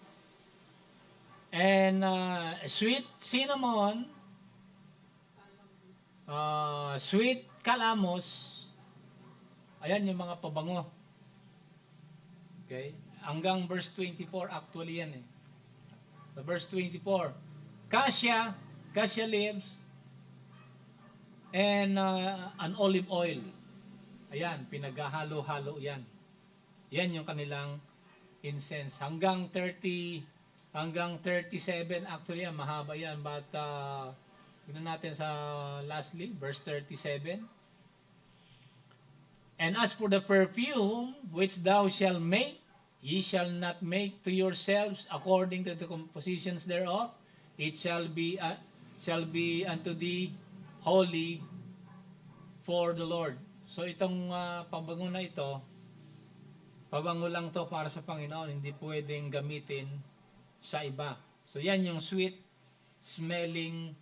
and sweet cinnamon, sweet calamos. Ayan yung mga pabango. Okay? Hanggang verse 24 actually yan eh. Sa verse 24, cassia leaves, and an olive oil. Ayan, pinaghahalo-halo yan. Yan yung kanilang incense. Hanggang 37 actually yan, mahaba yan. But tignan natin sa lastly, verse 37. And as for the perfume which thou shalt make, ye shall not make to yourselves according to the compositions thereof. It shall be unto thee holy for the Lord. So itong pabango na ito, pabango lang to para sa Panginoon, hindi pwedeng gamitin sa iba. So yan yung sweet smelling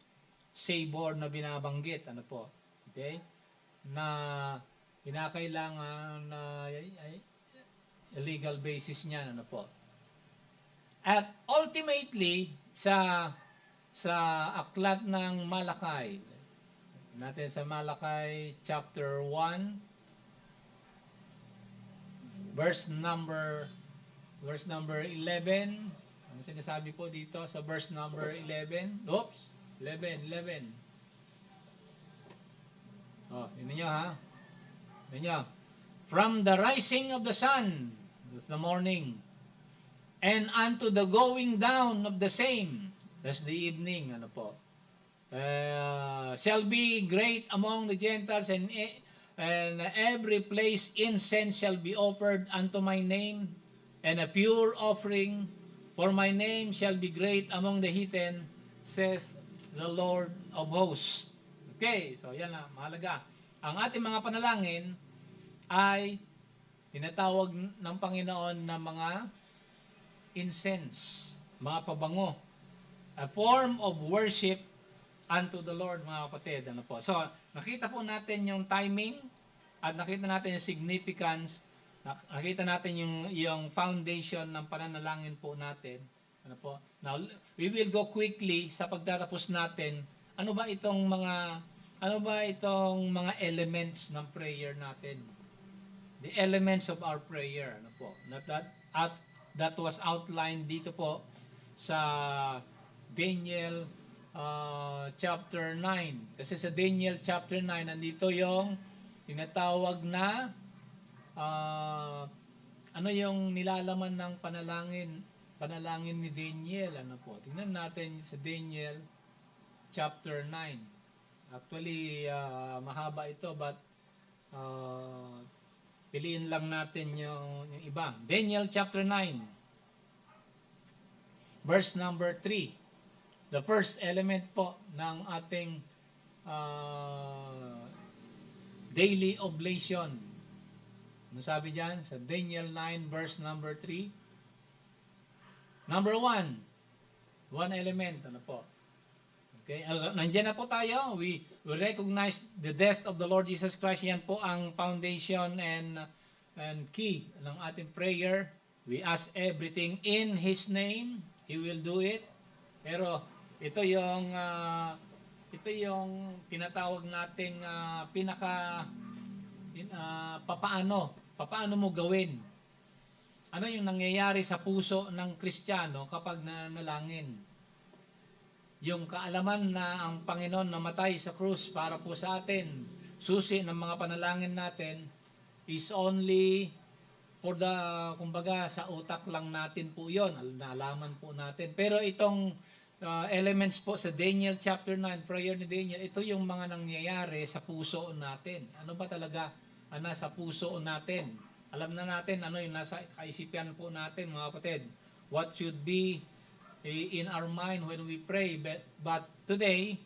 savor na binabanggit. Ano po? Okay? Na kinakailangan na legal basis niyan, ano po. At ultimately sa aklat ng Malakay, natin sa Malakay chapter 1 verse number 11. Ano sinasabi po dito sa verse number 11? 11. Oh, yun niyo Ganyan. From the rising of the sun, that's the morning, and unto the going down of the same, that's the evening, ano po, shall be great among the Gentiles, and every place incense shall be offered unto my name, and a pure offering for my name shall be great among the heathen, saith the Lord of hosts. Okay, so yan na, mahalaga. Ang ating mga panalangin ay tinatawag ng Panginoon na mga incense, mga pabango, a form of worship unto the Lord, mga kapatid. Ano po? So, nakita po natin yung timing at nakita natin yung significance, nakita natin yung foundation ng pananalangin po natin. Ano po? Now, we will go quickly sa pagtatapos natin. Ano ba itong mga elements ng prayer natin? The elements of our prayer, ano po? That was outlined dito po sa Daniel chapter 9. Kasi sa Daniel chapter 9, nandito yung tinatawag na ano yung nilalaman ng panalangin ni Daniel, ano po. Tingnan natin sa Daniel chapter 9. Actually, mahaba ito, but piliin lang natin yung iba. Daniel chapter 9, verse number 3. The first element po ng ating daily oblation. Ano sabi dyan? Sa Daniel 9 verse number 3. Number 1. One element. Ano po? Okay. Also, nandiyan na po tayo. We recognize the death of the Lord Jesus Christ. Yan po ang foundation and key ng ating prayer. We ask everything in His name. He will do it. Pero ito yung tinatawag nating papaano mo gawin. Ano yung nangyayari sa puso ng Kristiyano kapag nanalangin? Yung kaalaman na ang Panginoon namatay sa krus para po sa atin, susi ng mga panalangin natin is only for kumbaga sa utak lang natin po yon, naalaman po natin. Pero itong elements po sa Daniel chapter 9, prayer ni Daniel, ito yung mga nangyayari sa puso natin. Ano ba talaga ang nasa puso natin? Alam na natin ano yung nasa kaisipan po natin, mga kapatid. What should be in our mind when we pray. But today,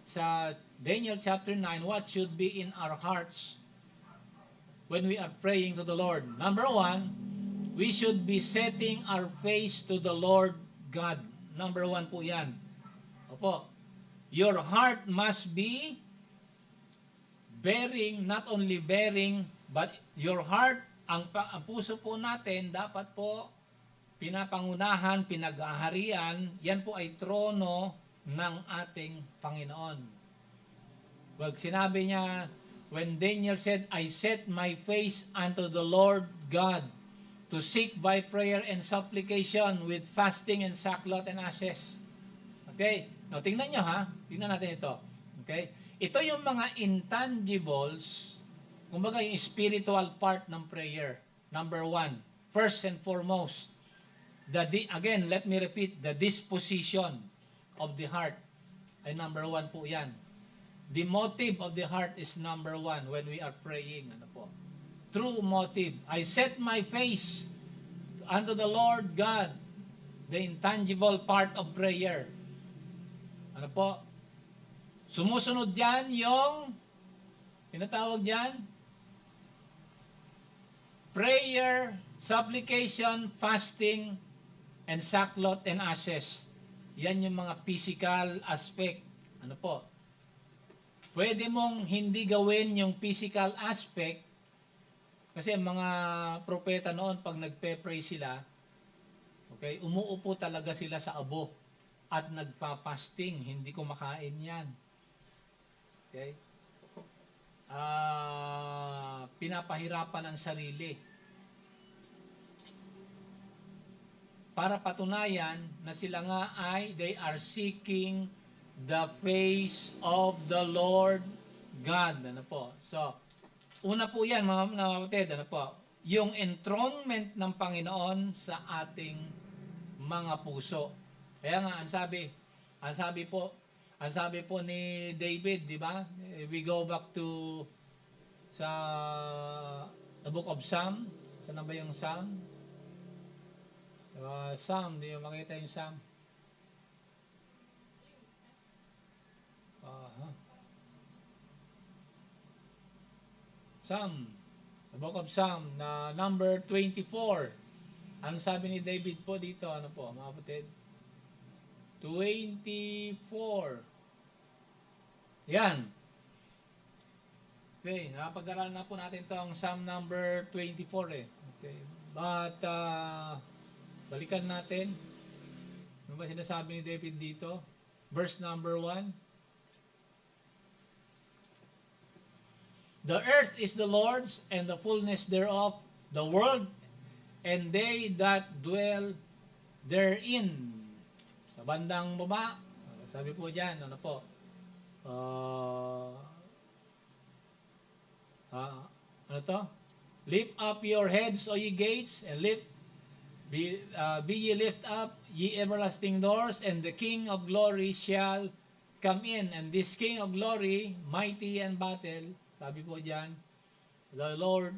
sa Daniel chapter 9, what should be in our hearts when we are praying to the Lord? Number 1, we should be setting our face to the Lord God. Number 1 po yan. Opo. Your heart must be bearing, not only bearing, but your heart, ang puso po natin, dapat po pinapangunahan, pinag-aharian, yan po ay trono ng ating Panginoon. Wag sinabi niya, when Daniel said, I set my face unto the Lord God, to seek by prayer and supplication with fasting and sackcloth and ashes. Okay? Now, tingnan nyo ha. Tingnan natin ito. Okay? Ito yung mga intangibles, kumbaga yung spiritual part ng prayer. Number 1. First and foremost, again, let me repeat, the disposition of the heart ay number 1 po yan. The motive of the heart is number 1 when we are praying. Ano po? True motive. I set my face unto the Lord God, the intangible part of prayer. Ano po? Sumusunod dyan yung pinatawag dyan prayer, supplication, fasting, and sackcloth and ashes. Yan yung mga physical aspect. Ano po? Pwede mong hindi gawin yung physical aspect kasi mga propeta noon pag nagpe-pray sila, okay, umuupo talaga sila sa abo at nagpa-fasting, hindi kumakain yan. Okay? Pinapahirapan ang sarili. Para patunayan na sila nga ay they are seeking the face of the Lord God. Ano po? So, Una po yan, mga kapatid, ano po? Yung enthronement ng Panginoon sa ating mga puso. Kaya nga, ang sabi po, ang sabi po ni David, di ba? We go back to sa the book of Psalm. Saan na ba yung Psalm? Psalm, di mo makita yung Psalm? Uh, Psalm, the book of Psalm, na number 24. Ano sabi ni David po dito? Ano po, mga kapatid? 24. Yan. Okay, napag-aralan na po natin to ang Psalm number 24 eh. Okay. But, balikan natin. Ano ba sinasabi ni David dito? Verse number 1. The earth is the Lord's and the fullness thereof, the world and they that dwell therein. Sa bandang baba, sabi po dyan, ano po? Ano to? Lift up your heads, O ye gates, and be ye lift up, ye everlasting doors, and the King of glory shall come in. And this King of glory, mighty in battle, sabi po dyan, the Lord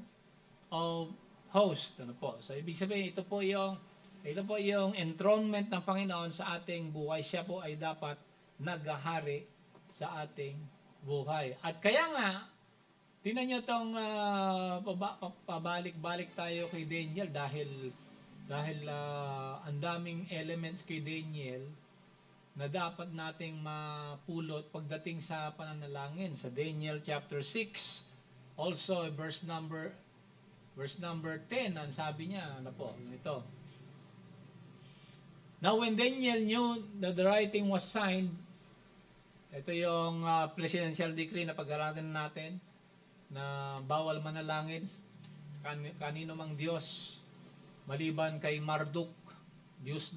of hosts. Ano po? So, ibig sabihin, ito po yung enthronement ng Panginoon sa ating buhay. Siya po ay dapat naghahari sa ating buhay. At kaya nga, tingnan nyo itong pabalik-balik tayo kay Daniel dahil ang daming elements kay Daniel na dapat nating mapulot pagdating sa pananalangin. Sa Daniel chapter 6, also verse number 10, ang sabi niya, ano po, ito. Now when Daniel knew that the writing was signed, ito yung presidential decree na pag-aralan natin, na bawal manalangin sa kanino mang Diyos maliban kay Marduk, Diyos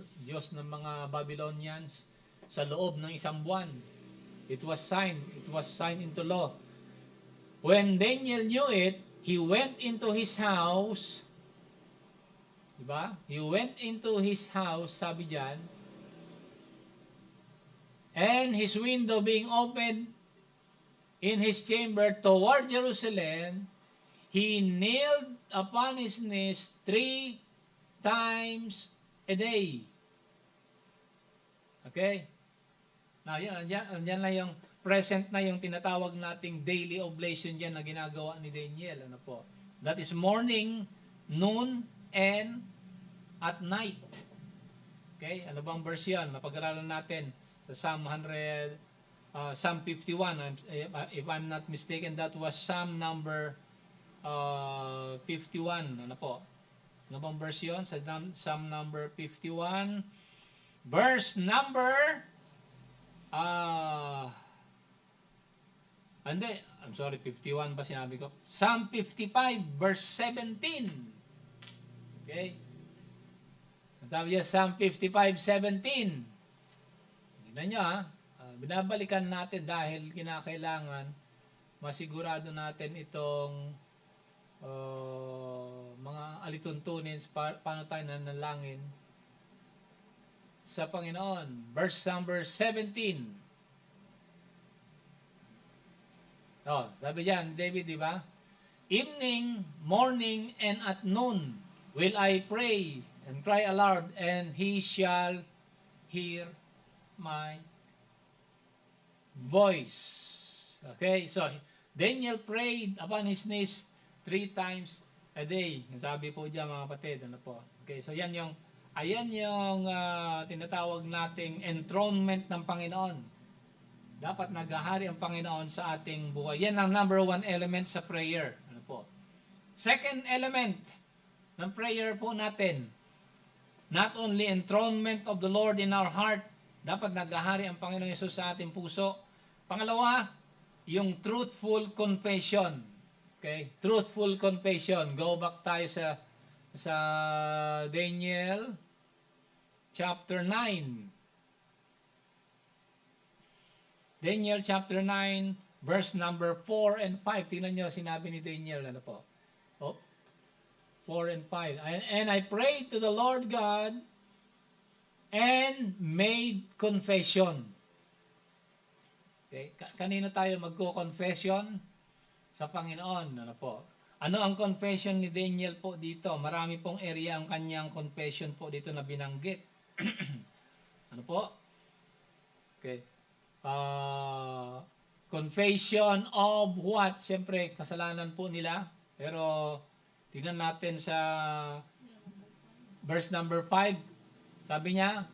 ng mga Babylonians, sa loob ng isang buwan. It was signed into law. When Daniel knew it, he went into his house, diba? He went into his house, sabi diyan, and his window being opened in his chamber toward Jerusalem, he kneeled upon his knees 3 times a day. Okay? Now, andyan na yung present na yung tinatawag nating daily oblation dyan na ginagawa ni Daniel. Ano po? That is morning, noon, and at night. Okay? Ano bang verse yan? Napag-aralan natin sa Psalm 51. If I'm not mistaken, that was Psalm number 51. Ano po? Ano bang verse yun? Sa Psalm number 51. Verse number hindi, I'm sorry, 51 ba sinabi ko? Psalm 55 verse 17. Okay? Sabi niya, Psalm 55:17. Tignan nyo binabalikan natin dahil kinakailangan masigurado natin itong mga alituntunin paano tayo nanalangin sa Panginoon. Verse number 17. Sabi diyan, David, di ba? Evening, morning, and at noon will I pray and cry aloud, and he shall hear my voice. Okay, so Daniel prayed upon his knees 3 times a day. Sabi po diyan, mga kapatid, ano po? Okay, so ayan yung tinatawag nating enthronement ng Panginoon. Dapat naghahari ang Panginoon sa ating buhay. Yan ang number 1 element sa prayer. Ano po? Second element ng prayer po natin, not only enthronement of the Lord in our heart, dapat naghahari ang Panginoon Yesus sa ating puso. Pangalawa, yung truthful confession. Okay? Truthful confession. Go back tayo sa Daniel chapter 9. Daniel chapter 9 verse number 4 and 5. Tingnan nyo, sinabi ni Daniel, ano po? Oh, 4 and 5. And I prayed to the Lord God and made confession. Okay? Kanino tayo magko-confession? Sa Panginoon. Ano po? Ano ang confession ni Daniel po dito? Marami pong area ang kanyang confession po dito na binanggit. Ano po? Okay. Confession of what? Siyempre, kasalanan po nila. Pero, tingnan natin sa verse number 5. Sabi niya,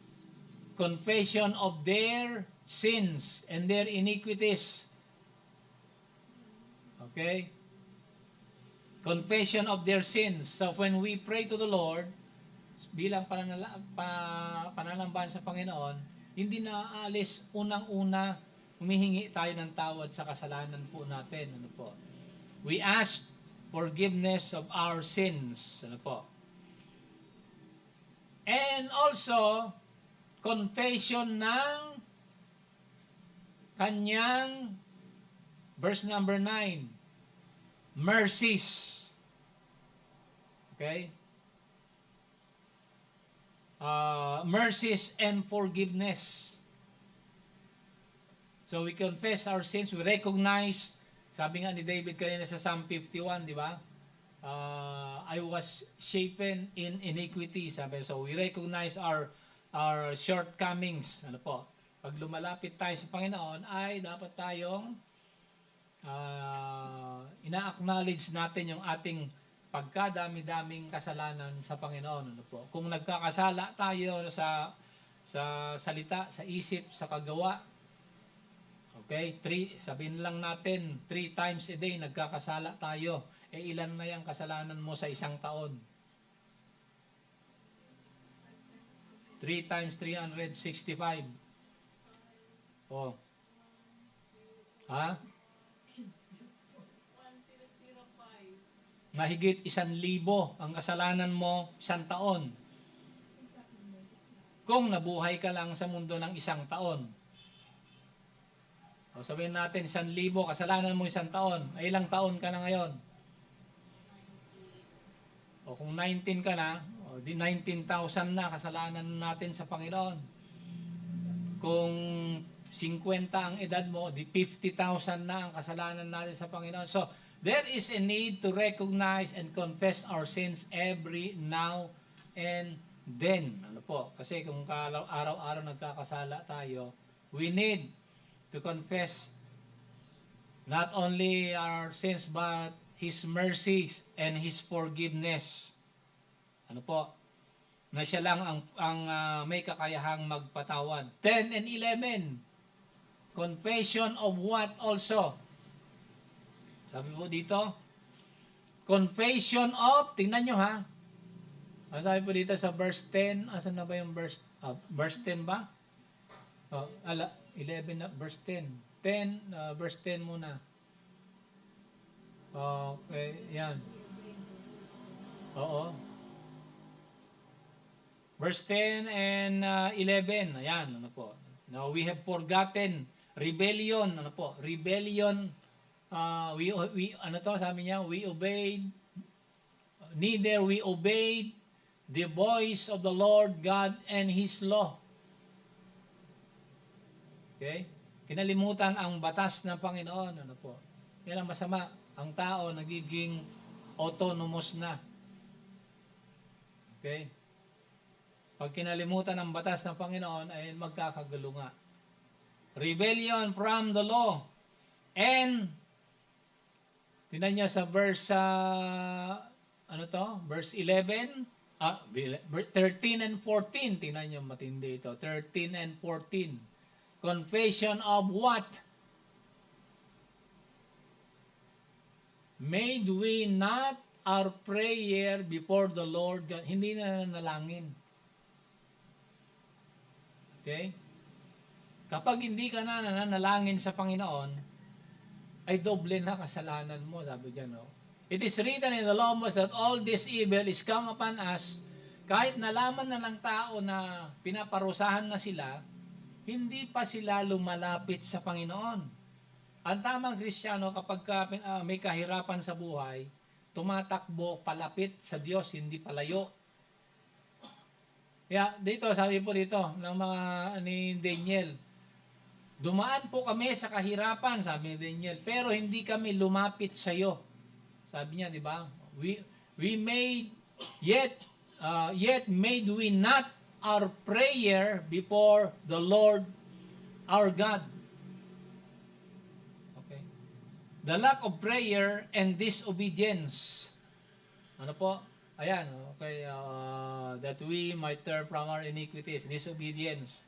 confession of their sins and their iniquities. Okay? Confession of their sins. So, when we pray to the Lord, bilang pananambahan sa Panginoon, hindi na aalis unang-una, humihingi tayo ng tawad sa kasalanan po natin. Ano po? We ask forgiveness of our sins. Ano po? And also, confession ng kanyang verse number 9, mercies. Okay? Mercies and forgiveness. So we confess our sins, we recognize, sabi nga ni David kanina sa Psalm 51, di ba? I was shapen in iniquity, sabi. So we recognize our shortcomings. Ano po? Pag lumalapit tayo sa Panginoon, ay dapat tayong ina-acknowledge natin yung ating pagkadami-daming kasalanan sa Panginoon. Ano po? Kung nagkakasala tayo sa salita, sa isip, sa kagawa, okay, sabihin lang natin, 3 times a day nagkakasala tayo. Ilan na yung kasalanan mo sa isang taon? 3 times 365. Oh. Ha? Mahigit 1,000 ang kasalanan mo isang taon. Kung nabuhay ka lang sa mundo ng isang taon. O sabihin natin 1,000 kasalanan mo isang taon. Ay ilang taon ka na ngayon? O kung 19 ka na, o di 19,000 na kasalanan natin sa Panginoon. Kung 50 ang edad mo, di 50,000 na ang kasalanan natin sa Panginoon. So, there is a need to recognize and confess our sins every now and then. Ano po? Kasi kung araw-araw nagkakasala tayo, we need to confess not only our sins but His mercies and His forgiveness. Ano po? Na siya lang ang may kakayahang magpatawad. 10 and 11. Confession of what also? Sabi po dito, confession of, tingnan nyo ha. Ano sabi po dito sa verse 10? Asan na ba yung verse? Verse 10 ba? 11 na, verse 10. 10, verse 10 muna. Okay, yan. Oo. Verse 10 and 11. Ayan, ano po. Now, we have forgotten rebellion. Ano po? Rebellion. We ano to, sabi niya, we obeyed, neither we obeyed the voice of the Lord God and His law. Okay? Kinalimutan ang batas ng Panginoon. Ano po? Yan ang masama. Ang tao nagiging autonomous na. Okay? Pag kinalimutan ang batas ng Panginoon, ay magkakagulo nga. Rebellion from the law. And tingnan niyo sa verse ano to? Verse 11, 13 and 14. Tingnan niyo, matindi ito. 13 and 14. Confession of what? Made we not our prayer before the Lord God? Hindi na nanalangin. Okay? Kapag hindi ka na nanalangin sa Panginoon, ay doble na kasalanan mo, sabi dyan, no? It is written in the law that all this evil is come upon us. Kahit nalaman na ng tao na pinaparusahan na sila, hindi pa sila lumalapit sa Panginoon. Ang tamang Kristiyano kapag may kahirapan sa buhay, tumatakbo palapit sa Diyos, hindi palayo. Kaya dito, sabi po dito ng mga ni Daniel, dumaan po kami sa kahirapan, sabi ni Daniel, pero hindi kami lumapit sa iyo. Sabi niya, di ba? We made yet made we not our prayer before the Lord our God. Okay. The lack of prayer and disobedience. Ano po? Ayan, okay, that we might turn from our iniquities, disobedience.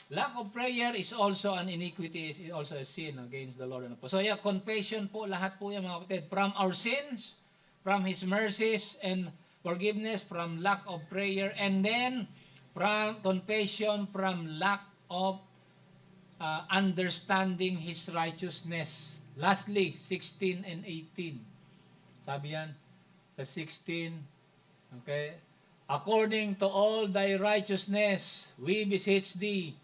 Lack of prayer is also an iniquity, is also a sin against the Lord. Ano po? So yeah, confession po, lahat po yan mga kapatid. From our sins, from His mercies and forgiveness, from lack of prayer, and then from confession, from lack of understanding His righteousness. Lastly, 16 and 18. Sabi yan, sa 16, okay? According to all thy righteousness, we beseech thee,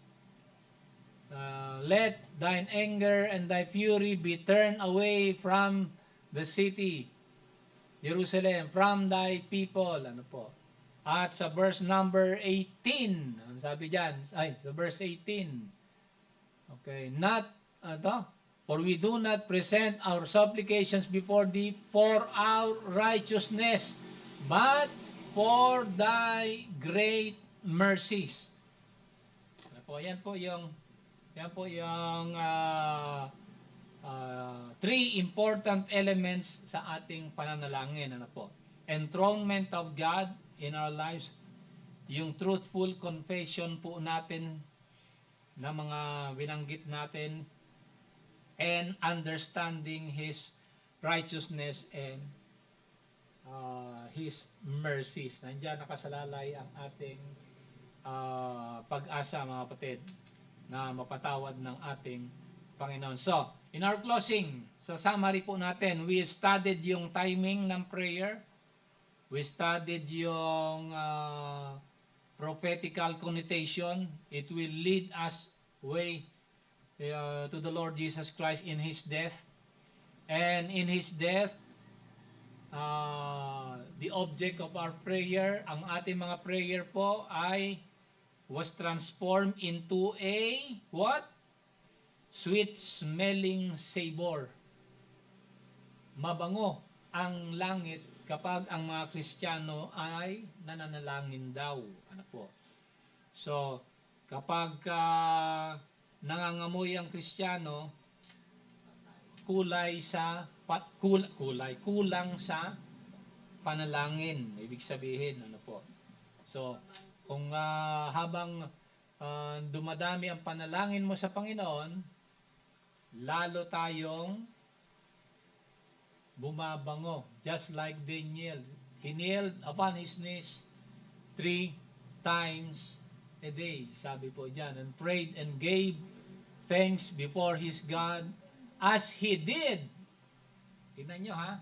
let thine anger and thy fury be turned away from the city, Jerusalem, from thy people. Ano po? At sa verse number 18, ang sabi dyan, sa verse 18, okay, not, for we do not present our supplications before thee for our righteousness, but for thy great mercies. Ano po? Yan po yung three important elements sa ating pananalangin. Ano po? Enthronement of God in our lives, yung truthful confession po natin na mga binanggit natin, and understanding His righteousness and His mercies. Nandiyan nakasalalay ang ating pag-asa, mga kapatid, na mapatawad ng ating Panginoon. So, in our closing, sa summary po natin, we studied yung timing ng prayer. We studied yung prophetical connotation. It will lead us way to the Lord Jesus Christ in His death. And in His death, the object of our prayer, ang ating mga prayer po ay was transformed into a what? Sweet smelling savor. Mabango ang langit kapag ang mga Kristiyano ay nananalangin daw. Ano po? So, kapag nangangamoy ang Kristiyano, kulang sa panalangin. Ibig sabihin, ano po? So, kung habang dumadami ang panalangin mo sa Panginoon, lalo tayong bumabango. Just like Daniel. He knelt upon his knees 3 times a day. Sabi po dyan. And prayed and gave thanks before his God as he did. Tingnan nyo ha.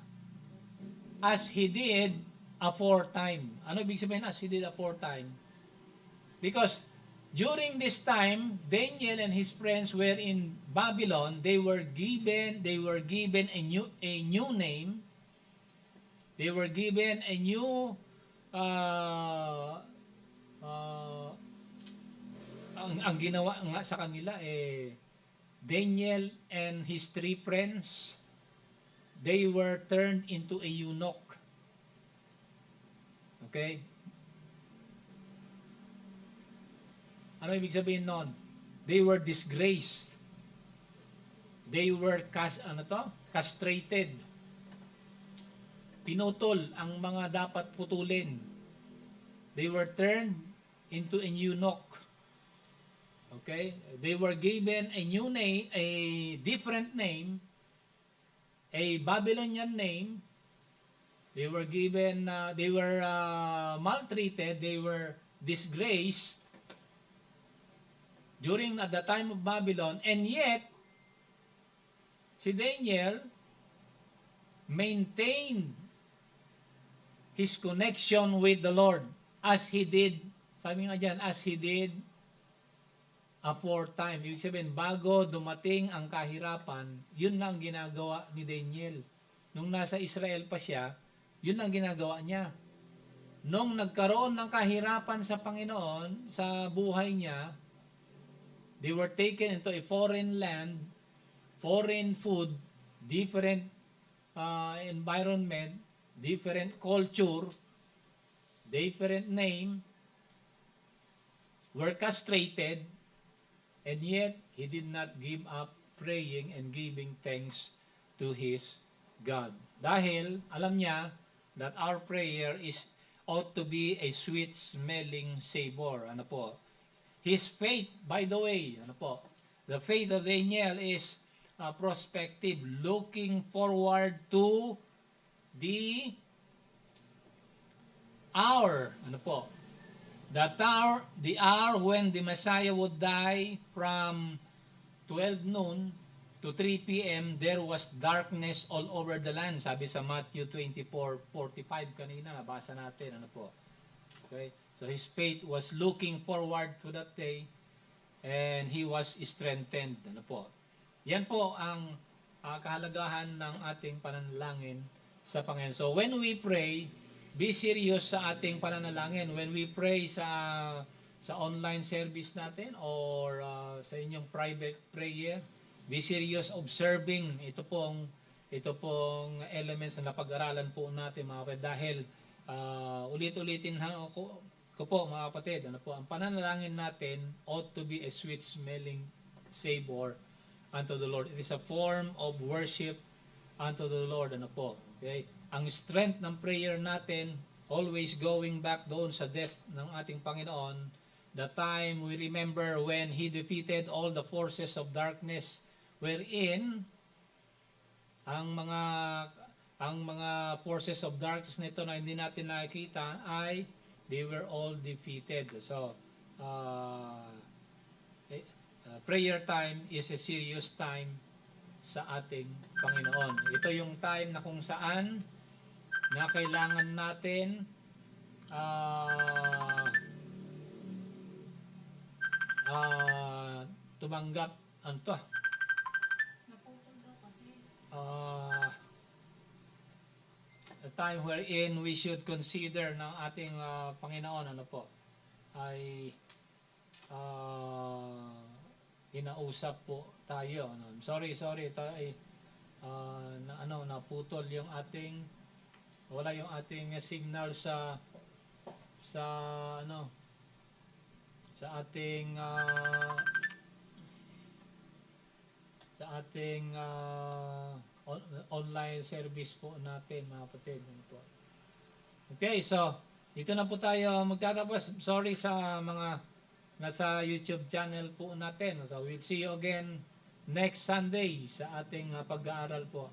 As he did aforetime. Ano ibig sabihin as he did aforetime? Because during this time, Daniel and his friends were in Babylon. They were given a new name. They were given a new ang ginawa nga sa kanila Daniel and his 3 friends, they were turned into a eunuch. Okay? Ano ibig sabihin nun? They were disgraced. They were castrated. Pinutol ang mga dapat putulin. They were turned into a eunuch. Okay? They were given a new name, a different name, a Babylonian name. They were given, they were maltreated, they were disgraced during at the time of Babylon, and yet si Daniel maintained his connection with the Lord as he did, sabi nga dyan, as he did aforetime. Ibig sabihin, bago dumating ang kahirapan, yun lang ginagawa ni Daniel. Nung nasa Israel pa siya, yun ang ginagawa niya. Nung nagkaroon ng kahirapan sa Panginoon, sa buhay niya, they were taken into a foreign land, foreign food, different environment, different culture, different name, were castrated, and yet he did not give up praying and giving thanks to his God. Dahil alam niya that our prayer ought to be a sweet smelling savor. Ano po? His faith, by the way, ano po? The faith of Daniel is prospective, looking forward to the hour. Ano po? The hour when the Messiah would die from 12 noon to 3 p.m. there was darkness all over the land. Sabi sa Matthew 24:45 kanina, nabasa natin. Ano po? Okay? So his faith was looking forward to that day and he was strengthened. Ano po? Yan po ang kahalagahan ng ating pananalangin sa Panginoon. So when we pray, be serious sa ating pananalangin. When we pray sa online service natin or sa inyong private prayer, be serious observing ito pong elements na napag-aralan po natin mga kapatid, dahil ulit-ulitin ko po mga kapatid, ano po, ang pananalangin natin ought to be a sweet smelling savor unto the Lord. It is a form of worship unto the Lord. Ano po? Okay? Ang strength ng prayer natin, always going back doon sa death ng ating Panginoon, the time we remember when He defeated all the forces of darkness, wherein ang mga forces of darkness nito na hindi natin nakikita ay they were all defeated. So, prayer time is a serious time sa ating Panginoon. Ito yung time na kung saan na kailangan natin tumanggap a time wherein we should consider ng ating Panginoon ay hinausap po tayo. Sorry tayo ay naputol yung wala yung ating signal sa ating online service po natin mga kapatid. Okay, so dito na po tayo magtatapos. Sorry sa mga nasa YouTube channel po natin. So we'll see you again next Sunday sa ating pag-aaral po.